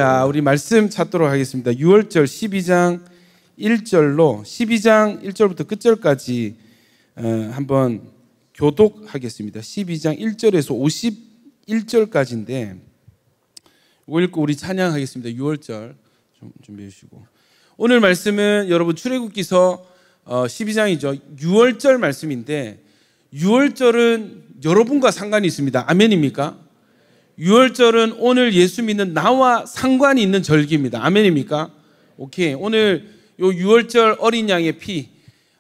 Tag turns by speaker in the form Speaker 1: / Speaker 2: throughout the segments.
Speaker 1: 자, 우리 말씀 찾도록 하겠습니다. 6월절 12장 1절로 12장 1절부터 끝절까지 한번 교독하겠습니다. 12장 1절에서 51절까지인데 이거 읽고 우리 찬양하겠습니다. 6월절 좀 준비해 주시고, 오늘 말씀은 여러분 출애굽기서 12장이죠. 6월절 말씀인데 6월절은 여러분과 상관이 있습니다. 아멘입니까? 6월절은 오늘 예수 믿는 나와 상관이 있는 절기입니다. 아멘입니까? 오케이. 오늘 요 6월절 어린 양의 피,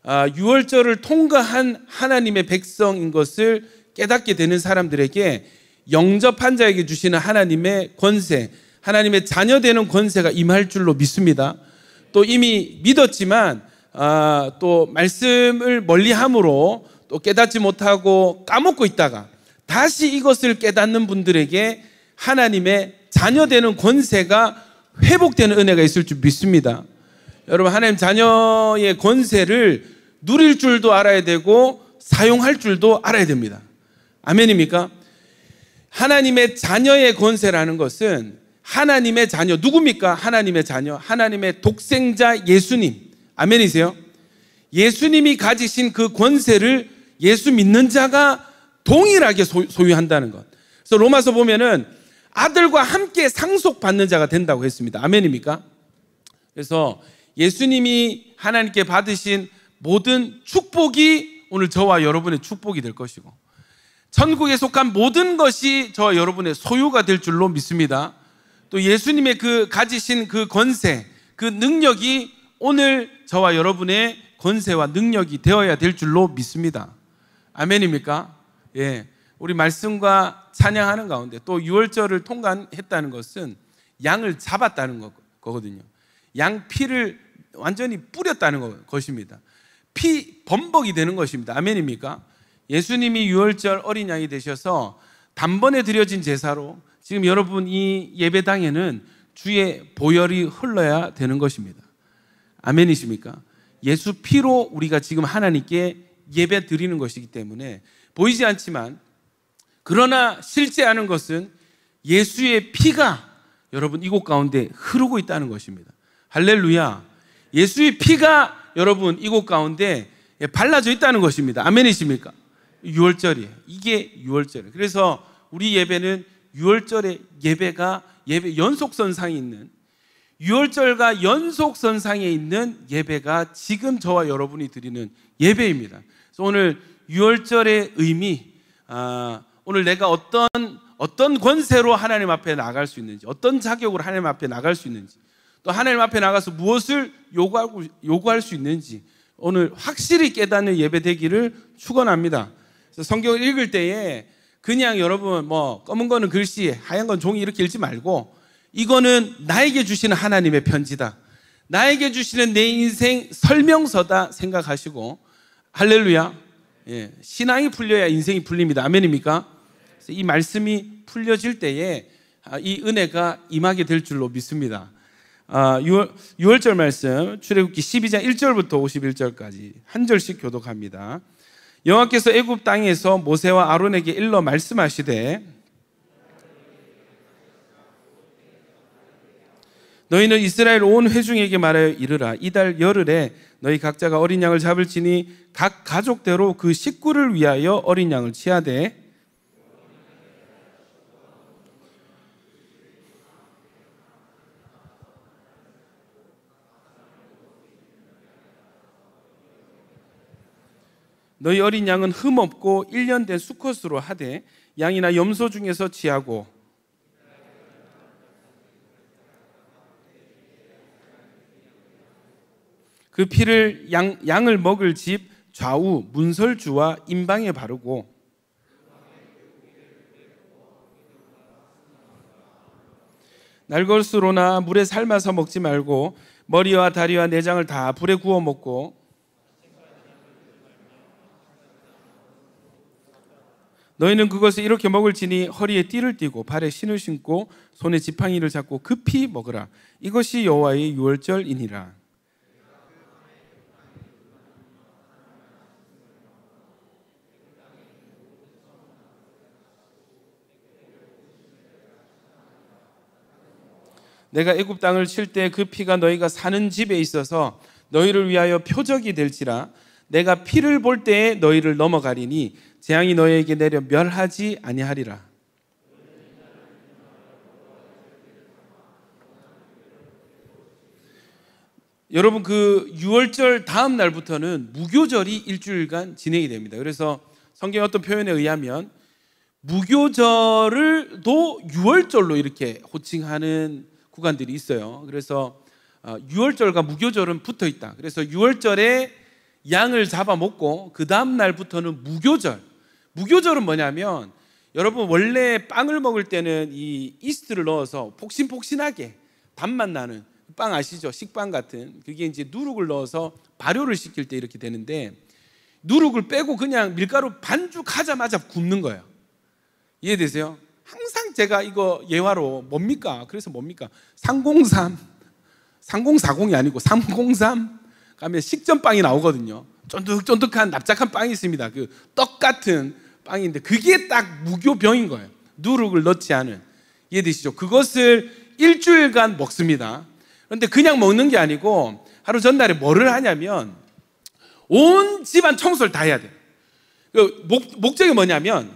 Speaker 1: 6월절을 통과한 하나님의 백성인 것을 깨닫게 되는 사람들에게 영접한 자에게 주시는 하나님의 권세, 하나님의 자녀 되는 권세가 임할 줄로 믿습니다. 또 이미 믿었지만 또 말씀을 멀리함으로 또 깨닫지 못하고 까먹고 있다가 다시 이것을 깨닫는 분들에게 하나님의 자녀 되는 권세가 회복되는 은혜가 있을 줄 믿습니다. 여러분, 하나님 자녀의 권세를 누릴 줄도 알아야 되고 사용할 줄도 알아야 됩니다. 아멘입니까? 하나님의 자녀의 권세라는 것은 하나님의 자녀, 누굽니까? 하나님의 자녀, 하나님의 독생자 예수님. 아멘이세요? 예수님이 가지신 그 권세를 예수 믿는 자가 동일하게 소유한다는 것. 그래서 로마서 보면은 아들과 함께 상속받는 자가 된다고 했습니다. 아멘입니까? 그래서 예수님이 하나님께 받으신 모든 축복이 오늘 저와 여러분의 축복이 될 것이고, 천국에 속한 모든 것이 저와 여러분의 소유가 될 줄로 믿습니다. 또 예수님의 그 가지신 그 권세, 그 능력이 오늘 저와 여러분의 권세와 능력이 되어야 될 줄로 믿습니다. 아멘입니까? 예, 우리 말씀과 찬양하는 가운데 또 6월절을 통과했다는 것은 양을 잡았다는 거거든요. 양 피를 완전히 뿌렸다는 것입니다. 피 범벅이 되는 것입니다. 아멘입니까? 예수님이 6월절 어린 양이 되셔서 단번에 드려진 제사로 지금 여러분 이 예배당에는 주의 보혈이 흘러야 되는 것입니다. 아멘이십니까? 예수 피로 우리가 지금 하나님께 예배 드리는 것이기 때문에 보이지 않지만, 그러나 실제하는 것은 예수의 피가 여러분 이곳 가운데 흐르고 있다는 것입니다. 할렐루야. 예수의 피가 여러분 이곳 가운데 발라져 있다는 것입니다. 아멘이십니까? 6월절이에요. 이게 6월절이에요. 그래서 우리 예배는 6월절의 예배 연속선상에 있는, 6월절과 연속선상에 있는 예배가 지금 저와 여러분이 드리는 예배입니다. 그래서 오늘 6월절의 의미, 오늘 내가 어떤 권세로 하나님 앞에 나갈 수 있는지, 어떤 자격으로 하나님 앞에 나갈 수 있는지, 또 하나님 앞에 나가서 무엇을 요구할 수 있는지 오늘 확실히 깨닫는 예배 되기를 축원합니다. 그래서 성경을 읽을 때에 그냥 여러분 검은 거는 글씨, 하얀 건 종이 이렇게 읽지 말고, 이거는 나에게 주시는 하나님의 편지다, 나에게 주시는 내 인생 설명서다 생각하시고, 할렐루야. 예, 신앙이 풀려야 인생이 풀립니다. 아멘입니까? 그래서 이 말씀이 풀려질 때에 이 은혜가 임하게 될 줄로 믿습니다. 6월절 말씀 출애굽기 12장 1절부터 51절까지 한 절씩 교독합니다. 여호와께서 애굽 땅에서 모세와 아론에게 일러 말씀하시되, 너희는 이스라엘 온 회중에게 말하여 이르라. 이달 열흘에 너희 각자가 어린 양을 잡을지니 각 가족대로 그 식구를 위하여 어린 양을 치하되, 너희 어린 양은 흠없고 1년 된 수컷으로 하되 양이나 염소 중에서 취하고, 그 피를 양을 먹을 집 좌우 문설주와 임방에 바르고, 날것으로나 물에 삶아서 먹지 말고 머리와 다리와 내장을 다 불에 구워 먹고, 너희는 그것을 이렇게 먹을지니 허리에 띠를 띠고 발에 신을 신고 손에 지팡이를 잡고 급히 먹으라. 이것이 여호와의 6월절이니라. 내가 애굽 땅을 칠 때 그 피가 너희가 사는 집에 있어서 너희를 위하여 표적이 될지라. 내가 피를 볼 때에 너희를 넘어가리니 재앙이 너희에게 내려 멸하지 아니하리라. 여러분, 그 6월절 다음 날부터는 무교절이 일주일간 진행이 됩니다. 그래서 성경 어떤 표현에 의하면 무교절을도 6월절로 이렇게 호칭하는 구간들이 있어요. 그래서 6월절과 무교절은 붙어 있다. 그래서 6월절에 양을 잡아먹고 그 다음 날부터는 무교절. 무교절은 뭐냐면, 여러분 원래 빵을 먹을 때는 이 이스트를 넣어서 폭신폭신하게 단맛 나는 빵 아시죠? 식빵 같은. 그게 이제 누룩을 넣어서 발효를 시킬 때 이렇게 되는데, 누룩을 빼고 그냥 밀가루 반죽하자마자 굽는 거예요. 이해되세요? 항상 제가 이거 예화로 뭡니까? 그래서 뭡니까? 303, 3040이 아니고 303 가면 식전빵이 나오거든요. 쫀득쫀득한 납작한 빵이 있습니다. 그 떡 같은 빵인데 그게 딱 무교병인 거예요. 누룩을 넣지 않은. 이해되시죠? 그것을 일주일간 먹습니다. 그런데 그냥 먹는 게 아니고 하루 전날에 뭐를 하냐면 온 집안 청소를 다 해야 돼요. 그 목적이 뭐냐면,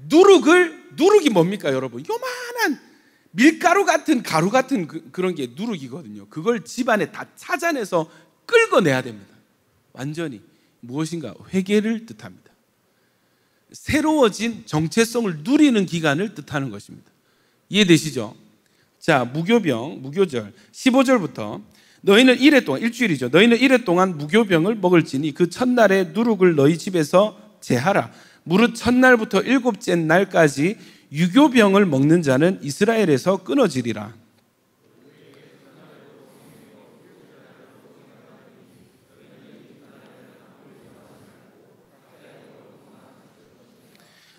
Speaker 1: 누룩이 뭡니까 여러분? 요만한 밀가루 같은 가루 같은 그런 게 누룩이거든요. 그걸 집안에 다 찾아내서 끌어내야 됩니다. 완전히. 무엇인가? 회개를 뜻합니다. 새로워진 정체성을 누리는 기간을 뜻하는 것입니다. 이해되시죠? 자, 무교절 15절부터 너희는 이래 동안, 일주일이죠. 너희는 이래 동안 무교병을 먹을지니 그 첫날에 누룩을 너희 집에서 제하라. 무릇 첫날부터 일곱째 날까지 유교병을 먹는 자는 이스라엘에서 끊어지리라.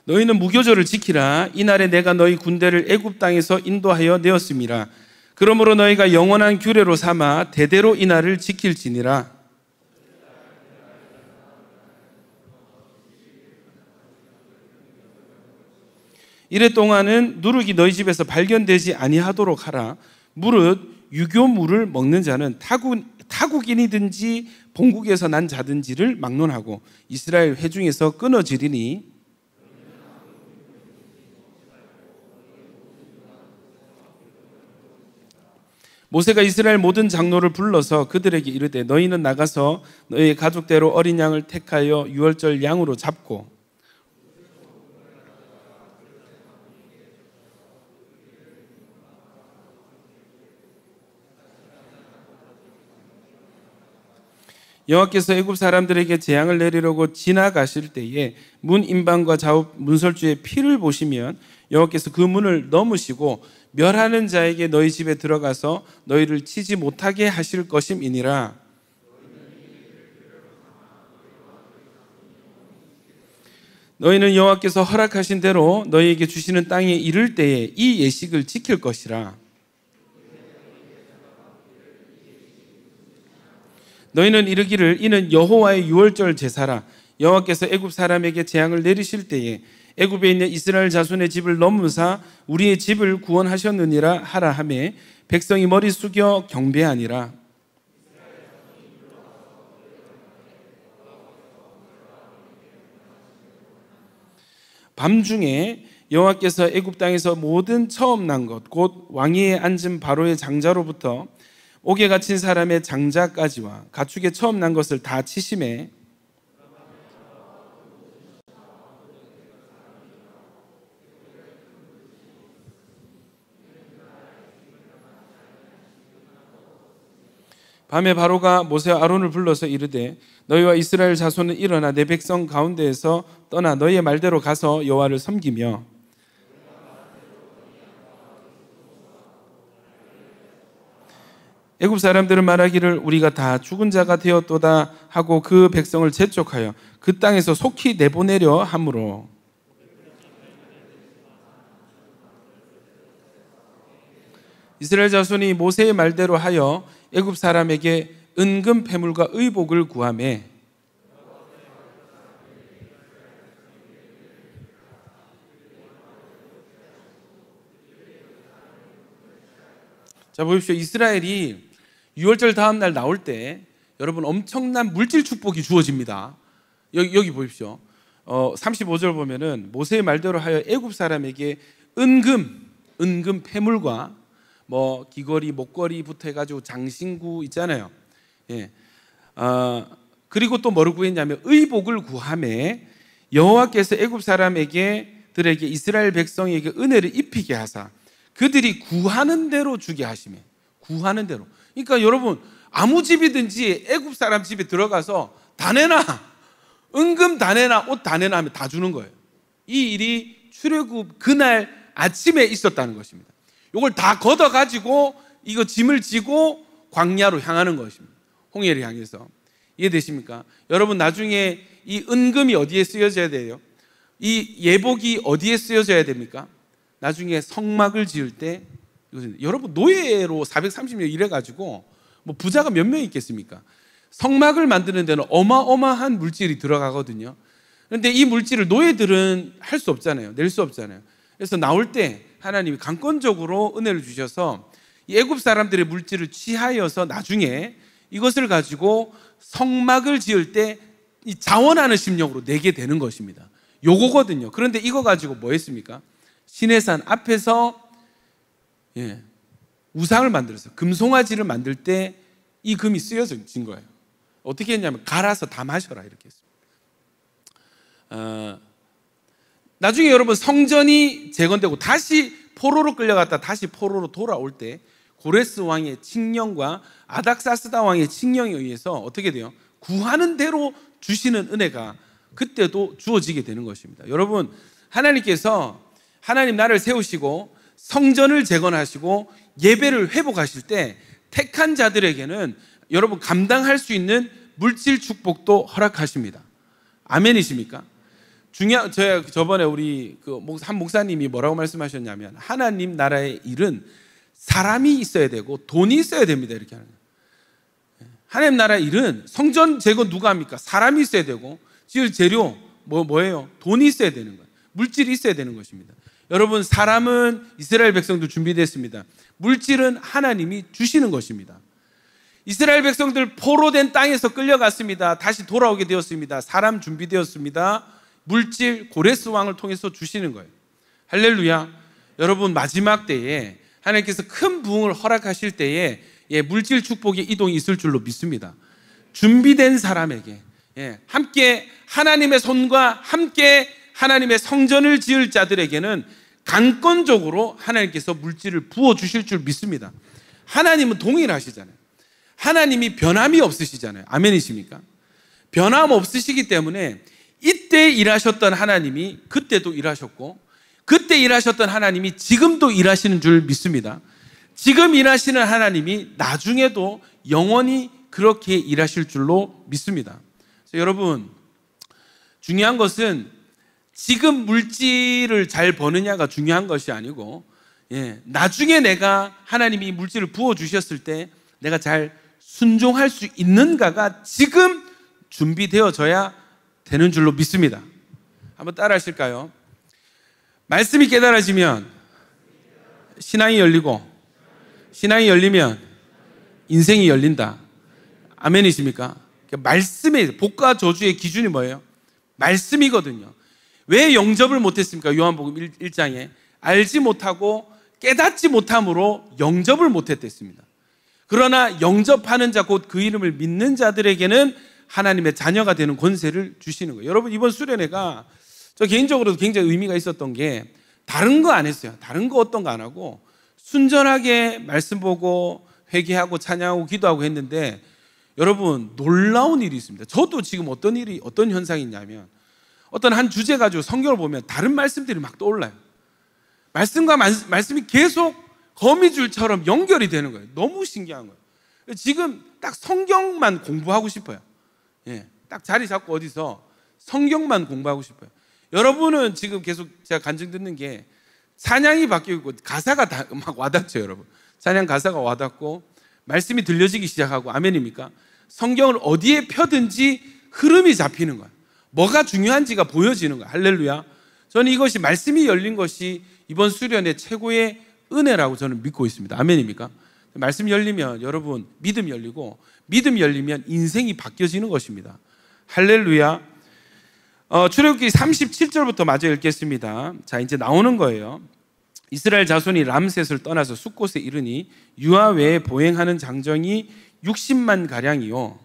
Speaker 1: 너희는 무교절을 지키라. 이날에 내가 너희 군대를 애굽 땅에서 인도하여 내었음이라. 그러므로 너희가 영원한 규례로 삼아 대대로 이날을 지킬지니라. 이래 동안은 누룩이 너희 집에서 발견되지 아니하도록 하라. 무릇 유교물을 먹는 자는 타국인이든지 본국에서 난 자든지를 막론하고 이스라엘 회중에서 끊어지리니. 모세가 이스라엘 모든 장로를 불러서 그들에게 이르되 너희는 나가서 너희 가족대로 어린 양을 택하여 유월절 양으로 잡고 여호와께서 애굽 사람들에게 재앙을 내리려고 지나가실 때에 문 임방과 좌우 문설주의 피를 보시면 여호와께서 그 문을 넘으시고 멸하는 자에게 너희 집에 들어가서 너희를 치지 못하게 하실 것임이니라. 너희는 여호와께서 허락하신 대로 너희에게 주시는 땅에 이를 때에 이 예식을 지킬 것이라. 너희는 이르기를 이는 여호와의 유월절 제사라. 여호와께서 애굽 사람에게 재앙을 내리실 때에 애굽에 있는 이스라엘 자손의 집을 넘으사 우리의 집을 구원하셨느니라 하라 하매 백성이 머리 숙여 경배하니라. 밤중에 여호와께서 애굽 땅에서 모든 처음 난 것 곧 왕위에 앉은 바로의 장자로부터 옥에 갇힌 사람의 장자까지와 가축에 처음 난 것을 다 치심해 밤에 바로가 모세와 아론을 불러서 이르되 너희와 이스라엘 자손은 일어나 내 백성 가운데에서 떠나 너희의 말대로 가서 여호와를 섬기며 애굽 사람들은 말하기를 우리가 다 죽은 자가 되었도다 하고 그 백성을 재촉하여 그 땅에서 속히 내보내려 하므로 이스라엘 자손이 모세의 말대로 하여 애굽 사람에게 은금 패물과 의복을 구하매 자, 보십시오. 이스라엘이 유월절 다음 날 나올 때 여러분 엄청난 물질 축복이 주어집니다. 여기 보십시오. 35절 보면은 모세의 말대로 하여 애굽 사람에게 은금 폐물과 뭐 귀걸이, 목걸이부터 해가지고 장신구 있잖아요. 예. 그리고 또 뭐를 구했냐면 의복을 구하매 여호와께서 애굽 사람에게들에게 이스라엘 백성에게 은혜를 입히게 하사 그들이 구하는 대로 주게 하시며 구하는 대로. 그러니까 여러분 아무 집이든지 애굽 사람 집에 들어가서 다 내놔, 은금 다 내놔, 옷 다 내놔 하면 다 주는 거예요. 이 일이 출애굽 그날 아침에 있었다는 것입니다. 이걸 다 걷어가지고 이거 짐을 지고 광야로 향하는 것입니다. 홍해를 향해서. 이해되십니까? 여러분 나중에 이 은금이 어디에 쓰여져야 돼요? 이 예복이 어디에 쓰여져야 됩니까? 나중에 성막을 지을 때 여러분 노예로 430년 일해가지고 뭐 부자가 몇 명 있겠습니까? 성막을 만드는 데는 어마어마한 물질이 들어가거든요. 그런데 이 물질을 노예들은 할 수 없잖아요. 낼 수 없잖아요. 그래서 나올 때 하나님이 강권적으로 은혜를 주셔서 이 애굽 사람들의 물질을 취하여서 나중에 이것을 가지고 성막을 지을 때 이 자원하는 심령으로 내게 되는 것입니다. 요거거든요. 그런데 이거 가지고 뭐 했습니까? 시내산 앞에서 우상을 만들었어요. 금송아지를 만들 때 이 금이 쓰여진 거예요. 어떻게 했냐면 갈아서 다 마셔라 이렇게 했습니다. 나중에 여러분 성전이 재건되고 다시 포로로 끌려갔다 다시 포로로 돌아올 때 고레스 왕의 칙령과 아닥사스다 왕의 칙령에 의해서 어떻게 돼요? 구하는 대로 주시는 은혜가 그때도 주어지게 되는 것입니다. 여러분 하나님께서 하나님 나라를 세우시고 성전을 재건하시고 예배를 회복하실 때 택한 자들에게는 여러분 감당할 수 있는 물질 축복도 허락하십니다. 아멘이십니까? 제가 저번에 우리 한 목사님이 뭐라고 말씀하셨냐면 하나님 나라의 일은 사람이 있어야 되고 돈이 있어야 됩니다. 이렇게 하는 거예요. 하나님 나라의 일은 성전 재건 누가 합니까? 사람이 있어야 되고 지을 재료 뭐예요? 돈이 있어야 되는 거예요. 물질이 있어야 되는 것입니다. 여러분 사람은 이스라엘 백성도 준비됐습니다. 물질은 하나님이 주시는 것입니다. 이스라엘 백성들 포로된 땅에서 끌려갔습니다. 다시 돌아오게 되었습니다. 사람 준비되었습니다. 물질 고레스 왕을 통해서 주시는 거예요. 할렐루야. 여러분 마지막 때에 하나님께서 큰 부흥을 허락하실 때에 물질 축복의 이동이 있을 줄로 믿습니다. 준비된 사람에게 함께 하나님의 손과 함께 하나님의 성전을 지을 자들에게는 강권적으로 하나님께서 물질을 부어주실 줄 믿습니다. 하나님은 동일하시잖아요. 하나님이 변함이 없으시잖아요. 아멘이십니까? 변함 없으시기 때문에 이때 일하셨던 하나님이 그때도 일하셨고 그때 일하셨던 하나님이 지금도 일하시는 줄 믿습니다. 지금 일하시는 하나님이 나중에도 영원히 그렇게 일하실 줄로 믿습니다. 그래서 여러분 중요한 것은 지금 물질을 잘 버느냐가 중요한 것이 아니고 나중에 내가 하나님이 물질을 부어주셨을 때 내가 잘 순종할 수 있는가가 지금 준비되어져야 되는 줄로 믿습니다. 한번 따라 하실까요? 말씀이 깨달아지면 신앙이 열리고 신앙이 열리면 인생이 열린다. 아멘이십니까? 말씀의 복과 저주의 기준이 뭐예요? 말씀이거든요. 왜 영접을 못했습니까? 요한복음 1장에 알지 못하고 깨닫지 못함으로 영접을 못했댔습니다. 그러나 영접하는 자 곧 그 이름을 믿는 자들에게는 하나님의 자녀가 되는 권세를 주시는 거예요. 여러분 이번 수련회가 저 개인적으로도 굉장히 의미가 있었던 게 다른 거 안 했어요. 다른 거 어떤 거 안 하고 순전하게 말씀 보고 회개하고 찬양하고 기도하고 했는데 여러분 놀라운 일이 있습니다. 저도 지금 어떤 현상이 있냐면 어떤 한 주제 가지고 성경을 보면 다른 말씀들이 막 떠올라요. 말씀과 말씀이 계속 거미줄처럼 연결이 되는 거예요. 너무 신기한 거예요. 지금 딱 성경만 공부하고 싶어요. 딱 자리 잡고 어디서 성경만 공부하고 싶어요. 여러분은 지금 계속 제가 간증 듣는 게 찬양이 바뀌고 가사가 다 막 와닿죠. 여러분 찬양 가사가 와닿고 말씀이 들려지기 시작하고 아멘입니까? 성경을 어디에 펴든지 흐름이 잡히는 거예요. 뭐가 중요한지가 보여지는 거예요. 할렐루야. 저는 이것이 말씀이 열린 것이 이번 수련의 최고의 은혜라고 저는 믿고 있습니다. 아멘입니까? 말씀 열리면 여러분 믿음 열리고, 믿음 열리면 인생이 바뀌어지는 것입니다. 할렐루야. 출애굽기 37절부터 마저 읽겠습니다. 자, 이제 나오는 거예요. 이스라엘 자손이 람셋을 떠나서 숫곳에 이르니 유아 외에 보행하는 장정이 60만 가량이요.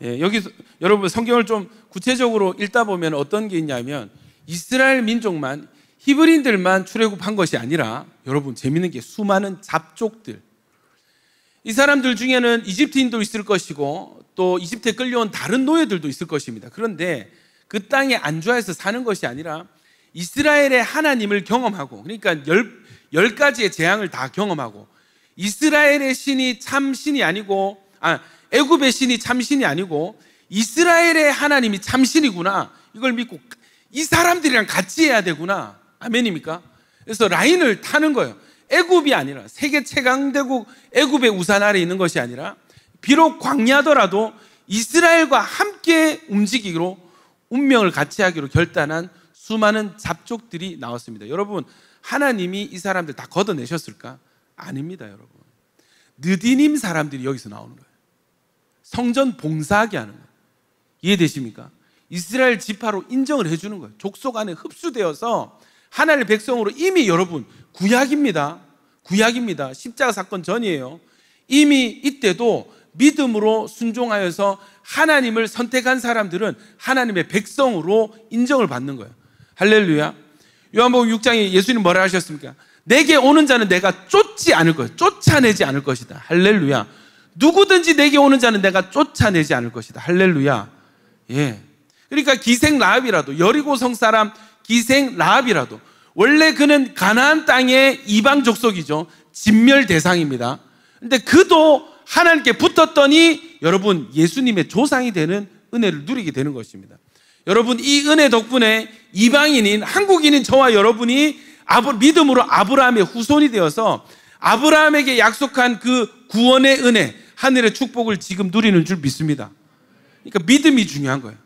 Speaker 1: 예, 여기서 여러분 성경을 좀 구체적으로 읽다 보면 어떤 게 있냐면, 이스라엘 민족만, 히브리인들만 출애굽한 것이 아니라 여러분 재밌는 게 수많은 잡족들, 이 사람들 중에는 이집트인도 있을 것이고 또 이집트에 끌려온 다른 노예들도 있을 것입니다. 그런데 그 땅에 안주하여서 사는 것이 아니라 이스라엘의 하나님을 경험하고, 그러니까 열 가지의 재앙을 다 경험하고, 이스라엘의 신이 참 신이 아니고, 애굽의 신이 참 신이 아니고 이스라엘의 하나님이 참 신이구나, 이걸 믿고 이 사람들이랑 같이 해야 되구나. 아멘입니까? 그래서 라인을 타는 거예요. 애굽이 아니라, 세계 최강대국 애굽의 우산 아래 있는 것이 아니라, 비록 광야더라도 이스라엘과 함께 움직이기로, 운명을 같이 하기로 결단한 수많은 잡족들이 나왔습니다. 여러분, 하나님이 이 사람들 다 걷어내셨을까? 아닙니다. 여러분, 느디님 사람들이 여기서 나오는 거예요. 성전 봉사하게 하는 거예요. 이해되십니까? 이스라엘 지파로 인정을 해주는 거예요. 족속 안에 흡수되어서 하나님의 백성으로 이미, 여러분, 구약입니다. 십자가 사건 전이에요. 이미 이때도 믿음으로 순종하여서 하나님을 선택한 사람들은 하나님의 백성으로 인정을 받는 거예요. 할렐루야. 요한복음 6장에 예수님 뭐라 하셨습니까? 내게 오는 자는 내가 쫓지 않을 것이다. 쫓아내지 않을 것이다. 할렐루야. 누구든지 내게 오는 자는 내가 쫓아내지 않을 것이다. 할렐루야. 예. 그러니까 기생 라합이라도, 여리고성 사람 기생 라합이라도, 원래 그는 가나안 땅의 이방 족속이죠. 진멸 대상입니다. 근데 그도 하나님께 붙었더니 여러분 예수님의 조상이 되는 은혜를 누리게 되는 것입니다. 여러분, 이 은혜 덕분에 이방인인, 한국인인 저와 여러분이 믿음으로 아브라함의 후손이 되어서 아브라함에게 약속한 그 구원의 은혜, 하늘의 축복을 지금 누리는 줄 믿습니다. 그러니까 믿음이 중요한 거예요.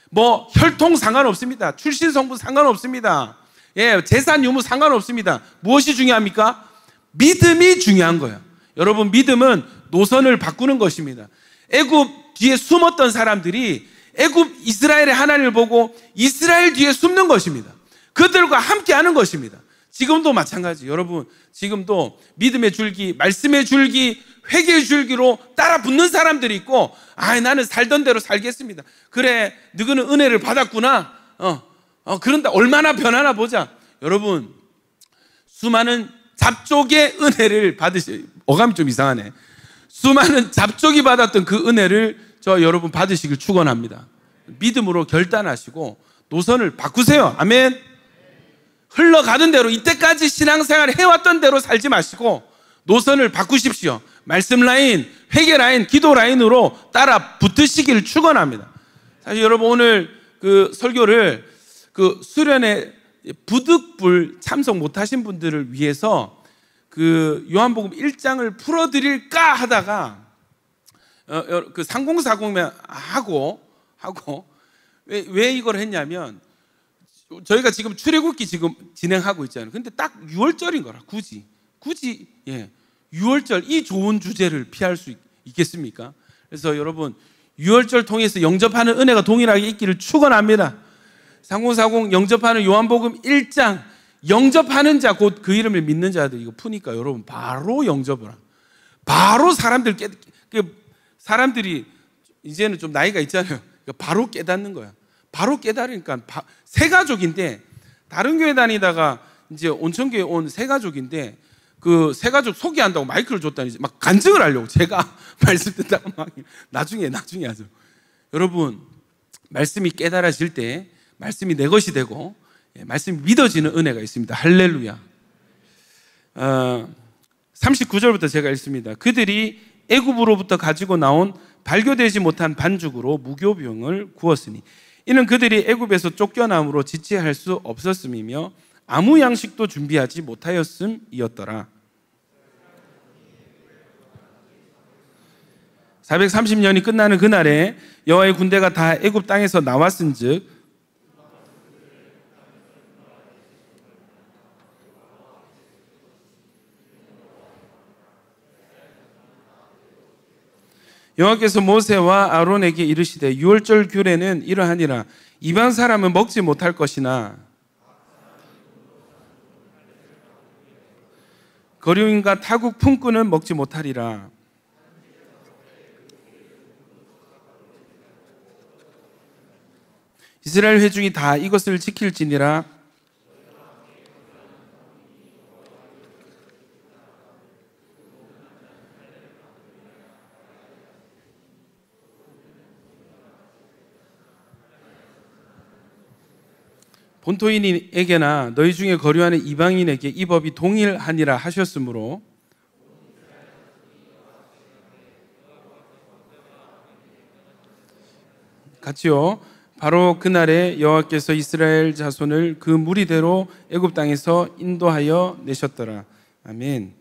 Speaker 1: 뭐 혈통 상관없습니다. 출신 성분 상관없습니다. 예, 재산 유무 상관없습니다. 무엇이 중요합니까? 믿음이 중요한 거예요. 여러분, 믿음은 노선을 바꾸는 것입니다. 애굽 뒤에 숨었던 사람들이 애굽 이스라엘의 하나님을 보고 이스라엘 뒤에 숨는 것입니다. 그들과 함께 하는 것입니다. 지금도 마찬가지. 여러분, 지금도 믿음의 줄기, 말씀의 줄기, 회개의 줄기로 따라 붙는 사람들이 있고, 나는 살던 대로 살겠습니다. 그래, 너희는 은혜를 받았구나. 그런데 얼마나 변하나 보자. 여러분, 수많은 잡족의 은혜를 어감이 좀 이상하네. 수많은 잡족이 받았던 그 은혜를 여러분 받으시길 축원합니다. 믿음으로 결단하시고 노선을 바꾸세요. 아멘. 흘러가던 대로, 이때까지 신앙생활 해왔던 대로 살지 마시고 노선을 바꾸십시오. 말씀 라인, 회개 라인, 기도 라인으로 따라 붙으시기를 축원합니다. 사실 여러분, 오늘 그 설교를 그 수련회 부득불 참석 못하신 분들을 위해서 그 요한복음 1장을 풀어드릴까 하다가 그 상공사공면 하고 왜 이걸 했냐면, 저희가 지금 출애굽기 지금 진행하고 있잖아요. 근데 딱 6월절인 거라. 굳이 6월절, 이 좋은 주제를 피할 수 있겠습니까? 그래서 여러분, 6월절 통해서 영접하는 은혜가 동일하게 있기를 축원합니다. 상공사공 영접하는 요한복음 1장, 영접하는 자, 곧 그 이름을 믿는 자들, 이거 푸니까 여러분 바로 영접을 바로 사람들이 이제는 좀 나이가 있잖아요. 바로 깨닫는 거야. 바로 깨달으니까 새 가족인데, 다른 교회 다니다가 이제 온천교회 온 새 가족인데, 그 새 가족 소개한다고 마이크를 줬다니 막 간증을 하려고 제가 말씀 듣다가 막 나중에 하죠. 여러분, 말씀이 깨달아질 때 말씀이 내 것이 되고 말씀이 믿어지는 은혜가 있습니다. 할렐루야. 39절부터 제가 읽습니다. 그들이 애굽으로부터 가지고 나온 발교되지 못한 반죽으로 무교병을 구웠으니 이는 그들이 애굽에서 쫓겨남으로 지체할 수 없었음이며 아무 양식도 준비하지 못하였음이었더라. 430년이 끝나는 그날에 여호와의 군대가 다 애굽 땅에서 나왔은즉 여호와께서 모세와 아론에게 이르시되 유월절 규례는 이러하니라. 이방 사람은 먹지 못할 것이나 거류인과 타국 품꾼은 먹지 못하리라. 이스라엘 회중이 다 이것을 지킬지니라. 본토인에게나 너희 중에 거류하는 이방인에게 이 법이 동일하니라 하셨으므로 같이요. 바로 그날에 여호와께서 이스라엘 자손을 그 무리대로 애굽 땅에서 인도하여 내셨더라. 아멘.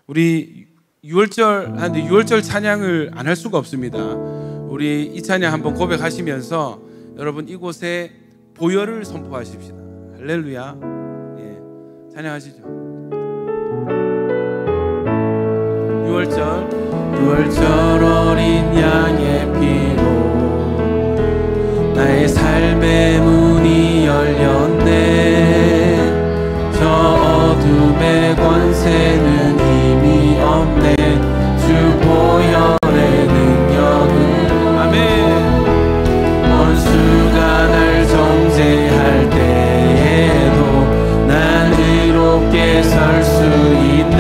Speaker 1: 우리 유월절 하는데 유월절 찬양을 안 할 수가 없습니다. 우리 이 찬양 한번 고백하시면서 여러분 이곳에 보혈을 선포하십시다. 할렐루야. 예, 찬양하시죠. 유월절 어린 양의 피로 나의 삶의 문이 열렸네. 저 어둠의 권세는 이미 없네. 주 보혈의 능력은 아멘. 원수가 날 정죄할 때에도 난 의롭게 설 수 있네.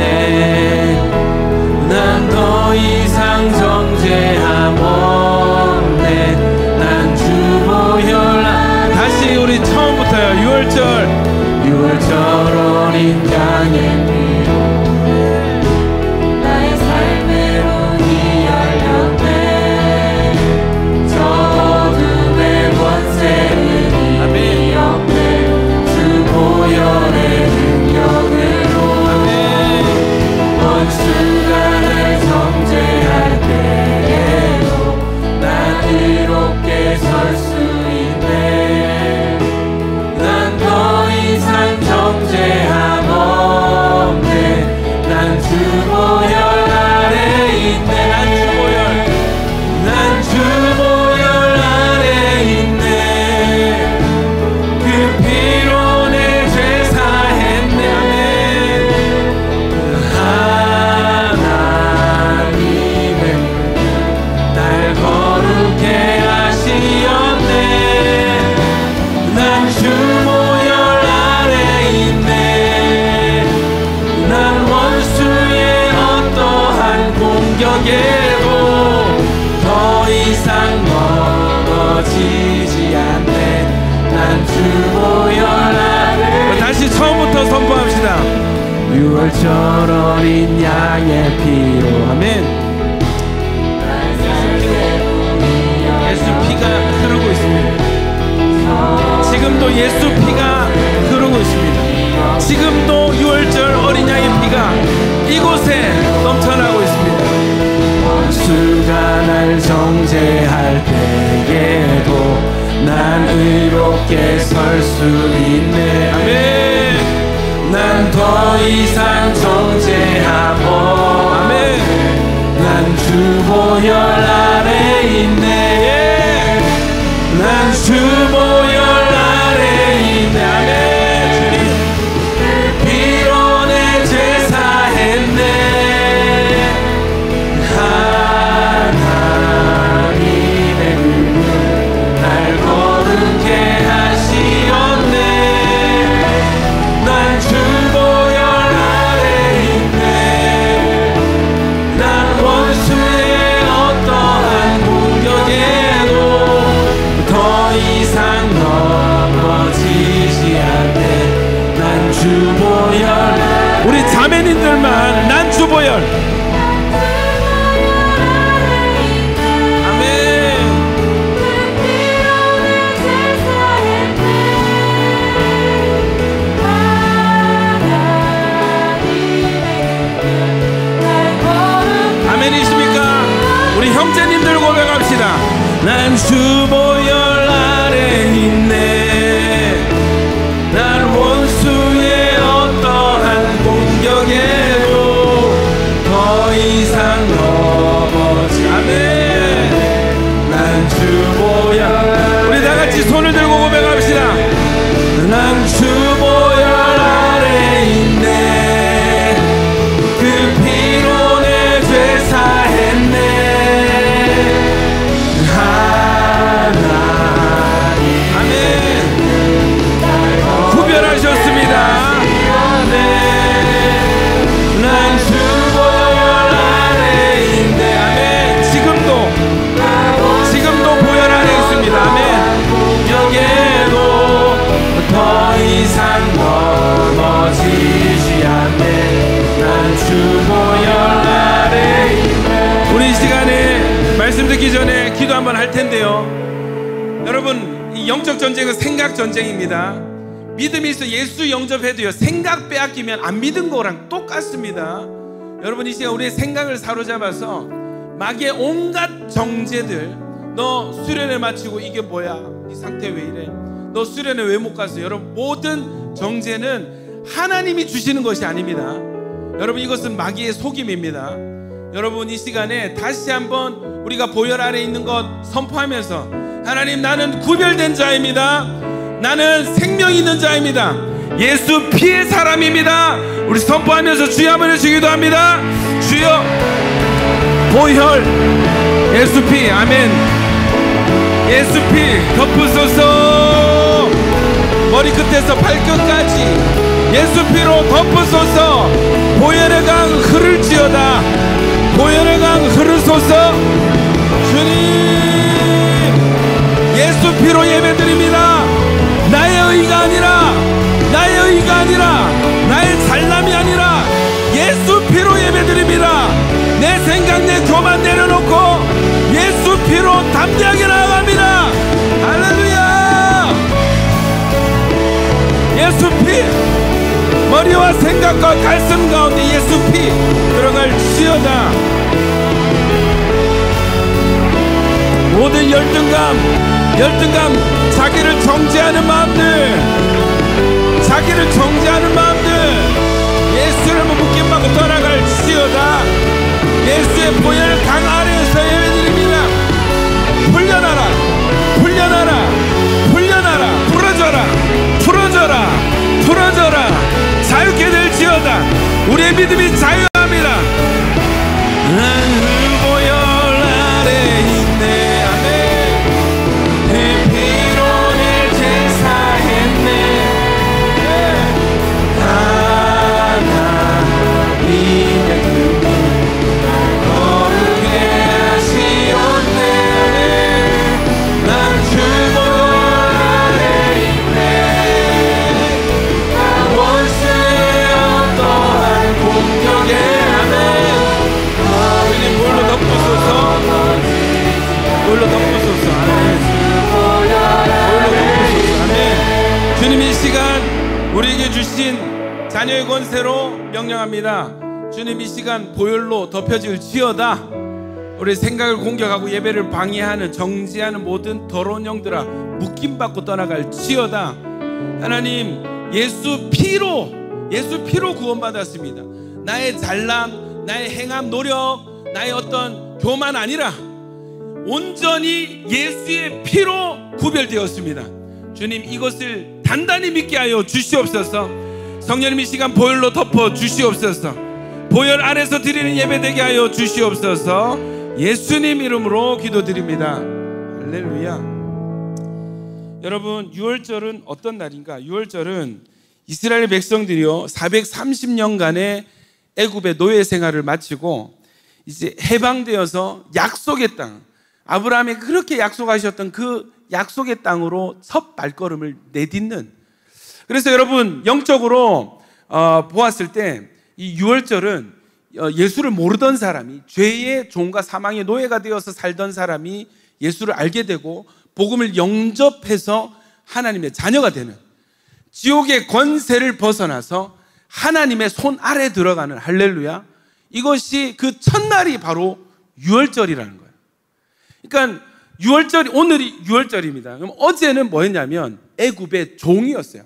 Speaker 1: 난 더 이상 정죄함 없네. 다시 우리 처음부터요. 유월절 어린 양의 피로 나의 삶의 문이 열렸네. 저 어둠의 권세는 이미 없네. 주 보혈의 능력으로 아멘. 원수가 날 정죄할 때에도 난 의롭게 설 수 정죄함 없네. 난 주 보혈 아래 있네. 난 주 보혈 아래 있네. 그 피로 내 죄 사했네. 하나님의 날 거룩해 하시었네. 난 주 더 이상 멀어지지 않네. 난 주 보혈 아래. 다시 처음부터 선포합시다. 유월절 어린 양의 피로 아멘. 예수 피가 흐르고 있습니다. 지금도 예수 피가 흐르고 있습니다. 지금도 유월절 어린 양의 피가 이곳에 넘쳐나고 있습니다. 원수가 날 정죄할 때에도 난 의롭게 설 수 있네. 아멘. 난 더 이상 정죄함 없네. 난 주 보혈 아래 있네. 난 주 보혈 아래 있네. 아멘. 그 피로 내 죄 사했네. 우리 자매님들만 난 주보혈. 아멘. 아멘이십니까? 우리 형제님들 고백합시다. 난 주보혈 아래 있네. 난 원수의 어떠한 공격에도 더 이상 넘어지 아멘. 말씀 듣기 전에 기도 한번 할 텐데요. 여러분, 이 영적 전쟁은 생각 전쟁입니다. 믿음이 있어 예수 영접해도요, 생각 빼앗기면 안 믿은 거랑 똑같습니다. 여러분, 이 시간 우리의 생각을 사로잡아서 마귀의 온갖 정죄들, 너 수련회 마치고 이게 뭐야, 이 상태 왜 이래, 너 수련회 왜 못 갔어, 여러분, 모든 정죄는 하나님이 주시는 것이 아닙니다. 여러분, 이것은 마귀의 속임입니다. 여러분, 이 시간에 다시 한번 우리가 보혈 아래 있는 것 선포하면서, 하나님, 나는 구별된 자입니다. 나는 생명 있는 자입니다. 예수 피의 사람입니다. 우리 선포하면서 주여 한번 해주기도 합니다. 주여, 보혈, 예수 피, 아멘. 예수 피 덮으소서. 머리끝에서 발끝까지 예수 피로 덮으소서. 보혈의 강 흐를지어다. 보혈의 강 흐르소서. 주님, 예수 피로 예배드립니다. 나의 의가 아니라, 나의 의가 아니라, 나의 잘남이 아니라 예수 피로 예배드립니다. 내 생각, 내 교만 내려놓고 예수 피로 담대하게 나아갑니다. 할렐루야. 예수 피, 머리와 생각과 가슴 가운데 예수 피 들어갈지어다. 모든 열등감, 자기를 정죄하는 마음들, 자기를 정죄하는 마음들, 예수를 묶임받고 떠나갈지어다. 예수의 보혈 강 아래에서 예배드립니다. 풀려나라, 풀려나라, 풀려나라, 풀어져라, 풀어져라, 풀어져라. 자유케 될지어다. 우리의 믿음이 자유합니다. 보혈 아래 있네. 아멘. 내 피로 내 제사했네. 하나님의 거룩해 하시옵네. 난 주 보혈 아래 있네. 원수의 어떠한 공격에 하네. 물로 덮으소서. 물로 덮으소서. 아멘. 물로 덮으소서. 아멘. 주님, 이 시간 우리에게 주신 자녀의 권세로 명령합니다. 주님, 이 시간 보혈로 덮여질지어다. 우리 생각을 공격하고 예배를 방해하는, 정지하는 모든 더러운 영들아, 묶임받고 떠나갈지어다. 하나님, 예수 피로 구원받았습니다. 나의 잘남, 나의 행함, 노력, 나의 어떤 교만 아니라 온전히 예수의 피로 구별되었습니다. 주님, 이것을 단단히 믿게 하여 주시옵소서. 성령님, 이 시간 보혈로 덮어 주시옵소서. 보혈 안에서 드리는 예배 되게 하여 주시옵소서. 예수님 이름으로 기도드립니다. 할렐루야. 여러분, 유월절은 어떤 날인가? 유월절은 이스라엘 백성들이요 430년간의 애굽의 노예 생활을 마치고 이제 해방되어서 약속의 땅, 아브라함이 그렇게 약속하셨던 그 약속의 땅으로 첫 발걸음을 내딛는, 그래서 여러분, 영적으로 보았을 때 이 유월절은 예수를 모르던 사람이, 죄의 종과 사망의 노예가 되어서 살던 사람이 예수를 알게 되고 복음을 영접해서 하나님의 자녀가 되는, 지옥의 권세를 벗어나서 하나님의 손 아래 들어가는, 할렐루야, 이것이 그 첫날이 바로 유월절이라는 거예요. 그러니까 유월절이, 오늘이 유월절입니다. 그럼 어제는 뭐였냐면 애굽의 종이었어요.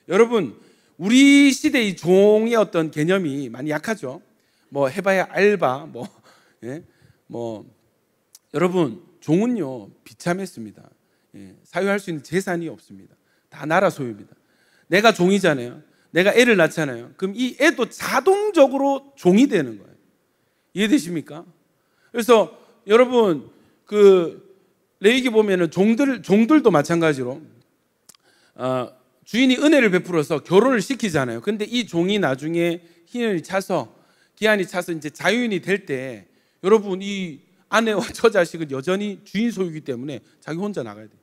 Speaker 1: 여러분, 우리 시대의 종의 어떤 개념이 많이 약하죠. 뭐 해봐야 알바, 여러분, 종은요 비참했습니다. 사유할 수 있는 재산이 없습니다. 다 나라 소유입니다. 내가 종이잖아요. 내가 애를 낳잖아요. 그럼 이 애도 자동적으로 종이 되는 거예요. 이해되십니까? 그래서 여러분, 그 레위기 보면은 종들도 마찬가지로 주인이 은혜를 베풀어서 결혼을 시키잖아요. 근데 이 종이 나중에 기한이 차서 이제 자유인이 될 때, 여러분, 이 아내와 처자식은 여전히 주인 소유이기 때문에 자기 혼자 나가야 돼요.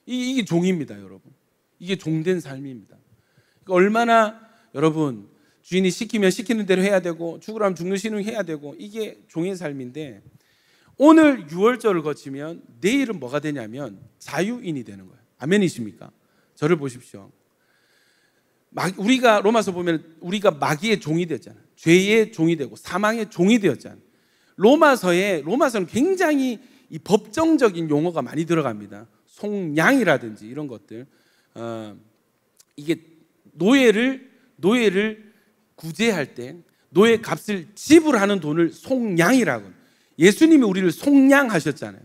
Speaker 1: 이게 종입니다, 여러분. 이게 종된 삶입니다. 그러니까 얼마나 여러분, 주인이 시키면 시키는 대로 해야 되고, 죽으라면 죽는 신용 해야 되고, 이게 종의 삶인데, 오늘 유월절을 거치면 내일은 뭐가 되냐면 자유인이 되는 거예요. 아멘이십니까? 저를 보십시오. 우리가 로마서 보면 우리가 마귀의 종이 되었잖아요. 죄의 종이 되고 사망의 종이 되었잖아요. 로마서는 굉장히 이 법정적인 용어가 많이 들어갑니다. 속량이라든지 이런 것들. 이게 노예를 구제할 때 노예 값을 지불하는 돈을 속량이라고. 예수님이 우리를 속량하셨잖아요.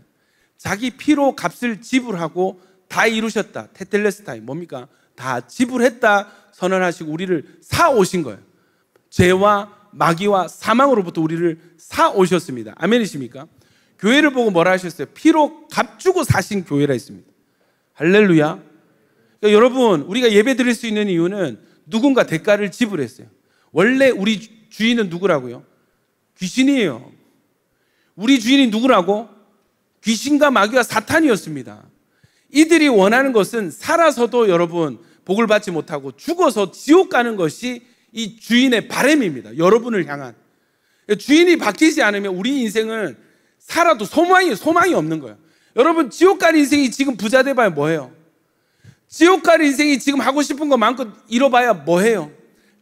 Speaker 1: 자기 피로 값을 지불하고 다 이루셨다. 테텔레스타이 뭡니까? 다 지불했다 선언하시고 우리를 사오신 거예요. 죄와 마귀와 사망으로부터 우리를 사오셨습니다. 아멘이십니까? 교회를 보고 뭐라 하셨어요? 피로 값주고 사신 교회라 했습니다. 할렐루야. 그러니까 여러분, 우리가 예배 드릴 수 있는 이유는 누군가 대가를 지불했어요. 원래 우리 주인은 누구라고요? 귀신이에요. 우리 주인이 누구라고? 귀신과 마귀와 사탄이었습니다. 이들이 원하는 것은 살아서도 여러분 복을 받지 못하고 죽어서 지옥 가는 것이 이 주인의 바람입니다. 여러분을 향한. 주인이 바뀌지 않으면 우리 인생은 살아도 소망이 없는 거예요. 여러분, 지옥 갈 인생이 지금 부자 돼봐야 뭐해요? 지옥 갈 인생이 지금 하고 싶은 거 마음껏 잃어봐야 뭐해요?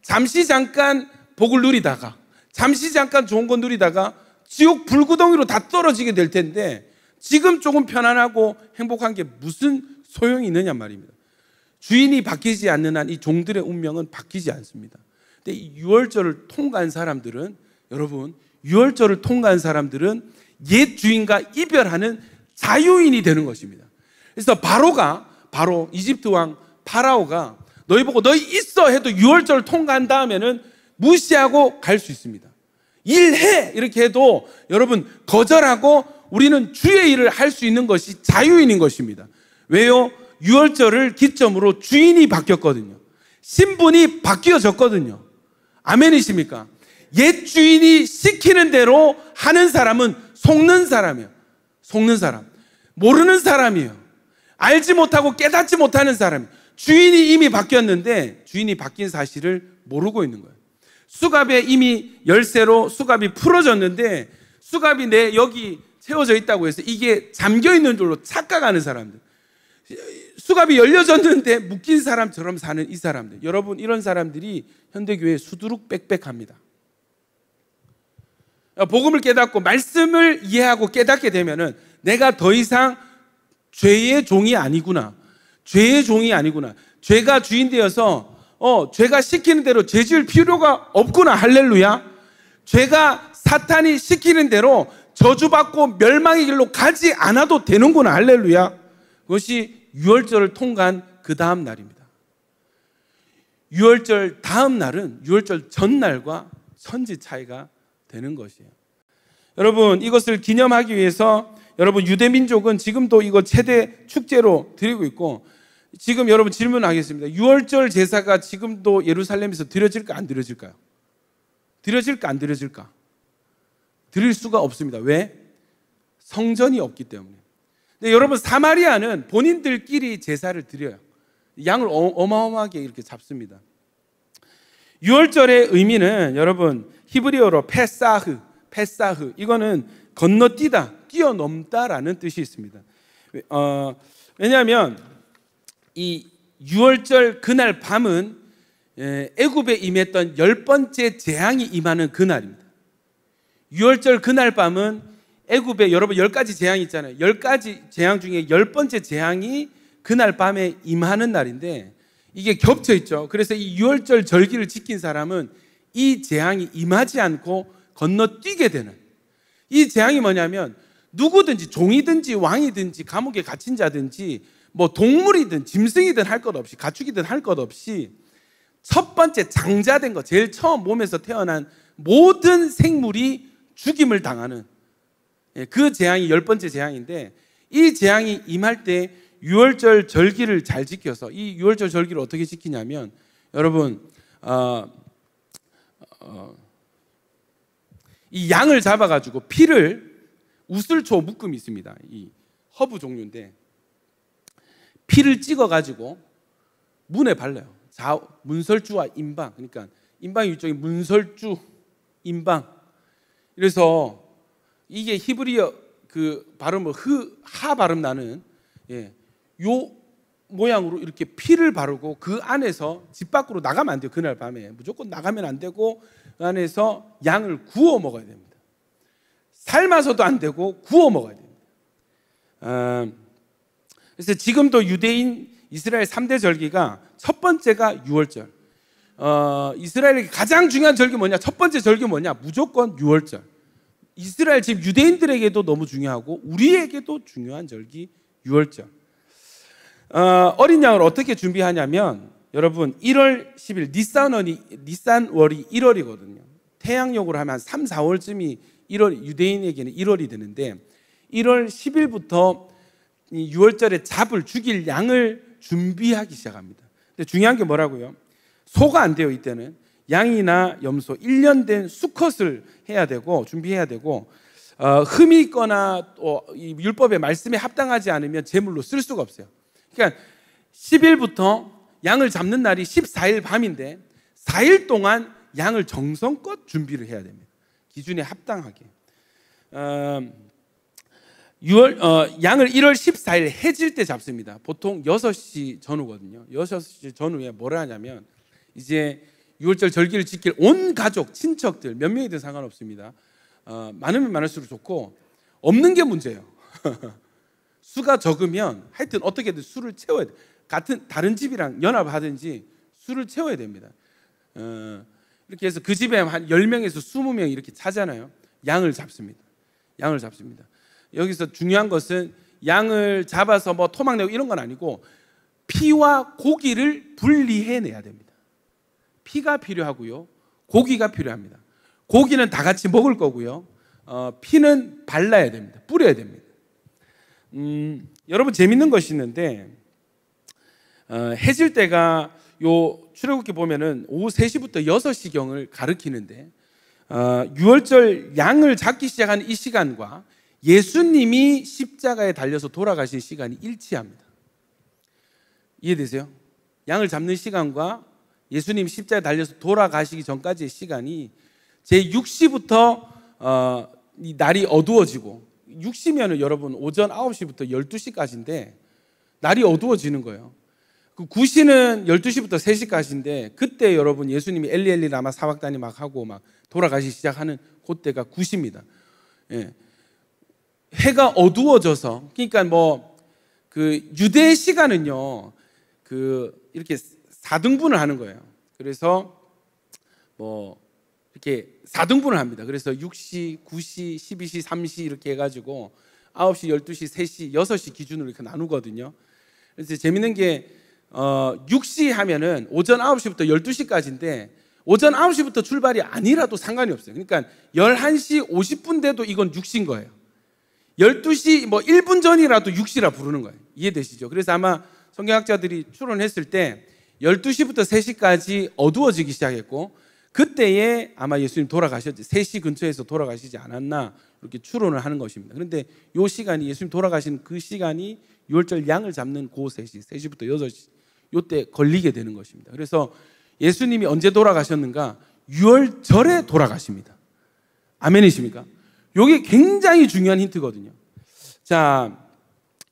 Speaker 1: 잠시 잠깐 복을 누리다가, 잠시 잠깐 좋은 거 누리다가 지옥 불구덩이로 다 떨어지게 될 텐데 지금 조금 편안하고 행복한 게 무슨 소용이 있느냐 말입니다. 주인이 바뀌지 않는 한 이 종들의 운명은 바뀌지 않습니다. 근데 이 유월절을 통과한 사람들은, 여러분, 유월절을 통과한 사람들은 옛 주인과 이별하는 자유인이 되는 것입니다. 그래서 바로 이집트 왕 파라오가 너희 보고 너희 있어 해도 유월절을 통과한 다음에는 무시하고 갈 수 있습니다. 일해 이렇게 해도 여러분 거절하고 우리는 주의 일을 할 수 있는 것이 자유인인 것입니다. 왜요? 유월절을 기점으로 주인이 바뀌었거든요. 신분이 바뀌어졌거든요. 아멘이십니까? 옛 주인이 시키는 대로 하는 사람은 속는 사람이에요. 속는 사람. 모르는 사람이에요. 알지 못하고 깨닫지 못하는 사람이에요. 주인이 이미 바뀌었는데 주인이 바뀐 사실을 모르고 있는 거예요. 수갑에 이미 열쇠로 수갑이 풀어졌는데 수갑이 내 여기 채워져 있다고 해서 이게 잠겨 있는 줄로 착각하는 사람들. 수갑이 열려졌는데 묶인 사람처럼 사는 이 사람들. 여러분, 이런 사람들이 현대교회에 수두룩 빽빽합니다. 복음을 깨닫고 말씀을 이해하고 깨닫게 되면은 내가 더 이상 죄의 종이 아니구나. 죄의 종이 아니구나. 죄가 주인 되어서 죄가 시키는 대로 죄 지을 필요가 없구나. 할렐루야. 죄가 사탄이 시키는 대로 저주받고 멸망의 길로 가지 않아도 되는구나. 할렐루야. 그것이 유월절을 통과한 그 다음 날입니다. 유월절 다음 날은 유월절 전날과 천지 차이가 되는 것이에요. 여러분, 이것을 기념하기 위해서 여러분 유대민족은 지금도 이거 최대 축제로 드리고 있고, 지금 여러분 질문하겠습니다. 유월절 제사가 지금도 예루살렘에서 드려질까 안 드려질까요? 드려질까 안 드려질까? 드릴 수가 없습니다. 왜? 성전이 없기 때문에. 근데 여러분, 사마리아는 본인들끼리 제사를 드려요. 양을 어마어마하게 이렇게 잡습니다. 유월절의 의미는 여러분 히브리어로 페사흐, 이거는 건너뛰다, 뛰어넘다라는 뜻이 있습니다. 왜냐하면 이 유월절 그날 밤은 애굽에 임했던 10번째 재앙이 임하는 그날입니다. 유월절 그날 밤은 애굽에 여러분 10가지 재앙이 있잖아요. 10가지 재앙 중에 10번째 재앙이 그날 밤에 임하는 날인데 이게 겹쳐 있죠. 그래서 이 유월절 절기를 지킨 사람은 이 재앙이 임하지 않고 건너뛰게 되는, 이 재앙이 뭐냐면 누구든지 종이든지 왕이든지 감옥에 갇힌 자든지 뭐 동물이든 짐승이든 할 것 없이, 가축이든 할 것 없이 첫 번째 장자된 거, 제일 처음 몸에서 태어난 모든 생물이 죽임을 당하는 그 재앙이 10번째 재앙인데, 이 재앙이 임할 때 유월절 절기를 잘 지켜서, 이 유월절 절기를 어떻게 지키냐면 여러분 이 양을 잡아가지고 피를, 우슬초 묶음이 있습니다. 이 허브 종류인데 피를 찍어가지고 문에 발라요. 문설주와 임방, 그러니까 임방이 이쪽에 문설주, 임방. 그래서 이게 히브리어 그 발음을 하 발음 나는 요 모양으로 이렇게 피를 바르고 그 안에서 집 밖으로 나가면 안 돼요. 그날 밤에 무조건 나가면 안 되고 그 안에서 양을 구워 먹어야 됩니다. 삶아서도 안 되고 구워 먹어야 됩니다. 그래서 지금도 유대인 이스라엘 3대 절기가 첫 번째가 유월절. 이스라엘의 가장 중요한 절기 뭐냐? 첫 번째 절기 뭐냐? 무조건 유월절. 이스라엘 집 유대인들에게도 너무 중요하고 우리에게도 중요한 절기 유월절. 어린 양을 어떻게 준비하냐면 여러분 1월 10일 니산월이 1월이거든요. 태양력으로 하면 한 3, 4월쯤이 1월, 유대인에게는 1월이 되는데 1월 10일부터 이 6월절에 잡을 죽일 양을 준비하기 시작합니다. 근데 중요한 게 뭐라고요? 소가 안 돼요. 이때는 양이나 염소 1년 된 수컷을 해야 되고 준비해야 되고 흠이 있거나 또 이 율법의 말씀에 합당하지 않으면 제물로 쓸 수가 없어요. 그러니까 10일부터 양을 잡는 날이 14일 밤인데 4일 동안 양을 정성껏 준비를 해야 됩니다. 기준에 합당하게. 양을 1월 14일 해질 때 잡습니다. 보통 6시 전후거든요. 6시 전후에 뭐라 하냐면 이제 6월절 절기를 지킬 온 가족, 친척들 몇 명이든 상관없습니다. 많으면 많을수록 좋고 없는 게 문제예요. 수가 적으면 하여튼 어떻게든 술을 채워야 돼요. 다른 집이랑 연합하든지 술을 채워야 됩니다. 이렇게 해서 그 집에 한 10명에서 20명 이렇게 차잖아요. 양을 잡습니다. 양을 잡습니다. 여기서 중요한 것은 양을 잡아서 뭐 토막 내고 이런 건 아니고 피와 고기를 분리해내야 됩니다. 피가 필요하고요. 고기가 필요합니다. 고기는 다 같이 먹을 거고요. 피는 발라야 됩니다. 뿌려야 됩니다. 여러분 재밌는 것이 있는데 해질 때가 요 출애굽기 보면은 오후 3시부터 6시경을 가리키는데 6월절 양을 잡기 시작하는 이 시간과 예수님이 십자가에 달려서 돌아가신 시간이 일치합니다. 이해되세요? 양을 잡는 시간과 예수님 십자가에 달려서 돌아가시기 전까지의 시간이 제6시부터 이 날이 어두워지고 6시면은 여러분 오전 9시부터 12시까지인데 날이 어두워지는 거예요. 그 9시는 12시부터 3시까지인데 그때 여러분 예수님이 엘리 라마 사박다니 막 하고 막 돌아가시기 시작하는 그때가 9시입니다. 예. 해가 어두워져서 그러니까 뭐 그 유대 시간은요 그 이렇게 4등분을 하는 거예요. 그래서 뭐 이렇게 4등분을 합니다. 그래서 6시, 9시, 12시, 3시 이렇게 해가지고 9시, 12시, 3시, 6시 기준으로 이렇게 나누거든요. 그래서 재밌는 게 6시 하면은 오전 9시부터 12시까지인데 오전 9시부터 출발이 아니라도 상관이 없어요. 그러니까 11시 50분 돼도 이건 6시인 거예요. 12시 뭐 1분 전이라도 6시라 부르는 거예요. 이해되시죠? 그래서 아마 성경학자들이 추론했을 때 12시부터 3시까지 어두워지기 시작했고 그때에 아마 예수님 돌아가셨지 3시 근처에서 돌아가시지 않았나 이렇게 추론을 하는 것입니다. 그런데 이 시간이 예수님 돌아가신 그 시간이 6월절 양을 잡는 그 3시부터 6시 이때 걸리게 되는 것입니다. 그래서 예수님이 언제 돌아가셨는가? 6월절에 돌아가십니다. 아멘이십니까? 이게 굉장히 중요한 힌트거든요. 자,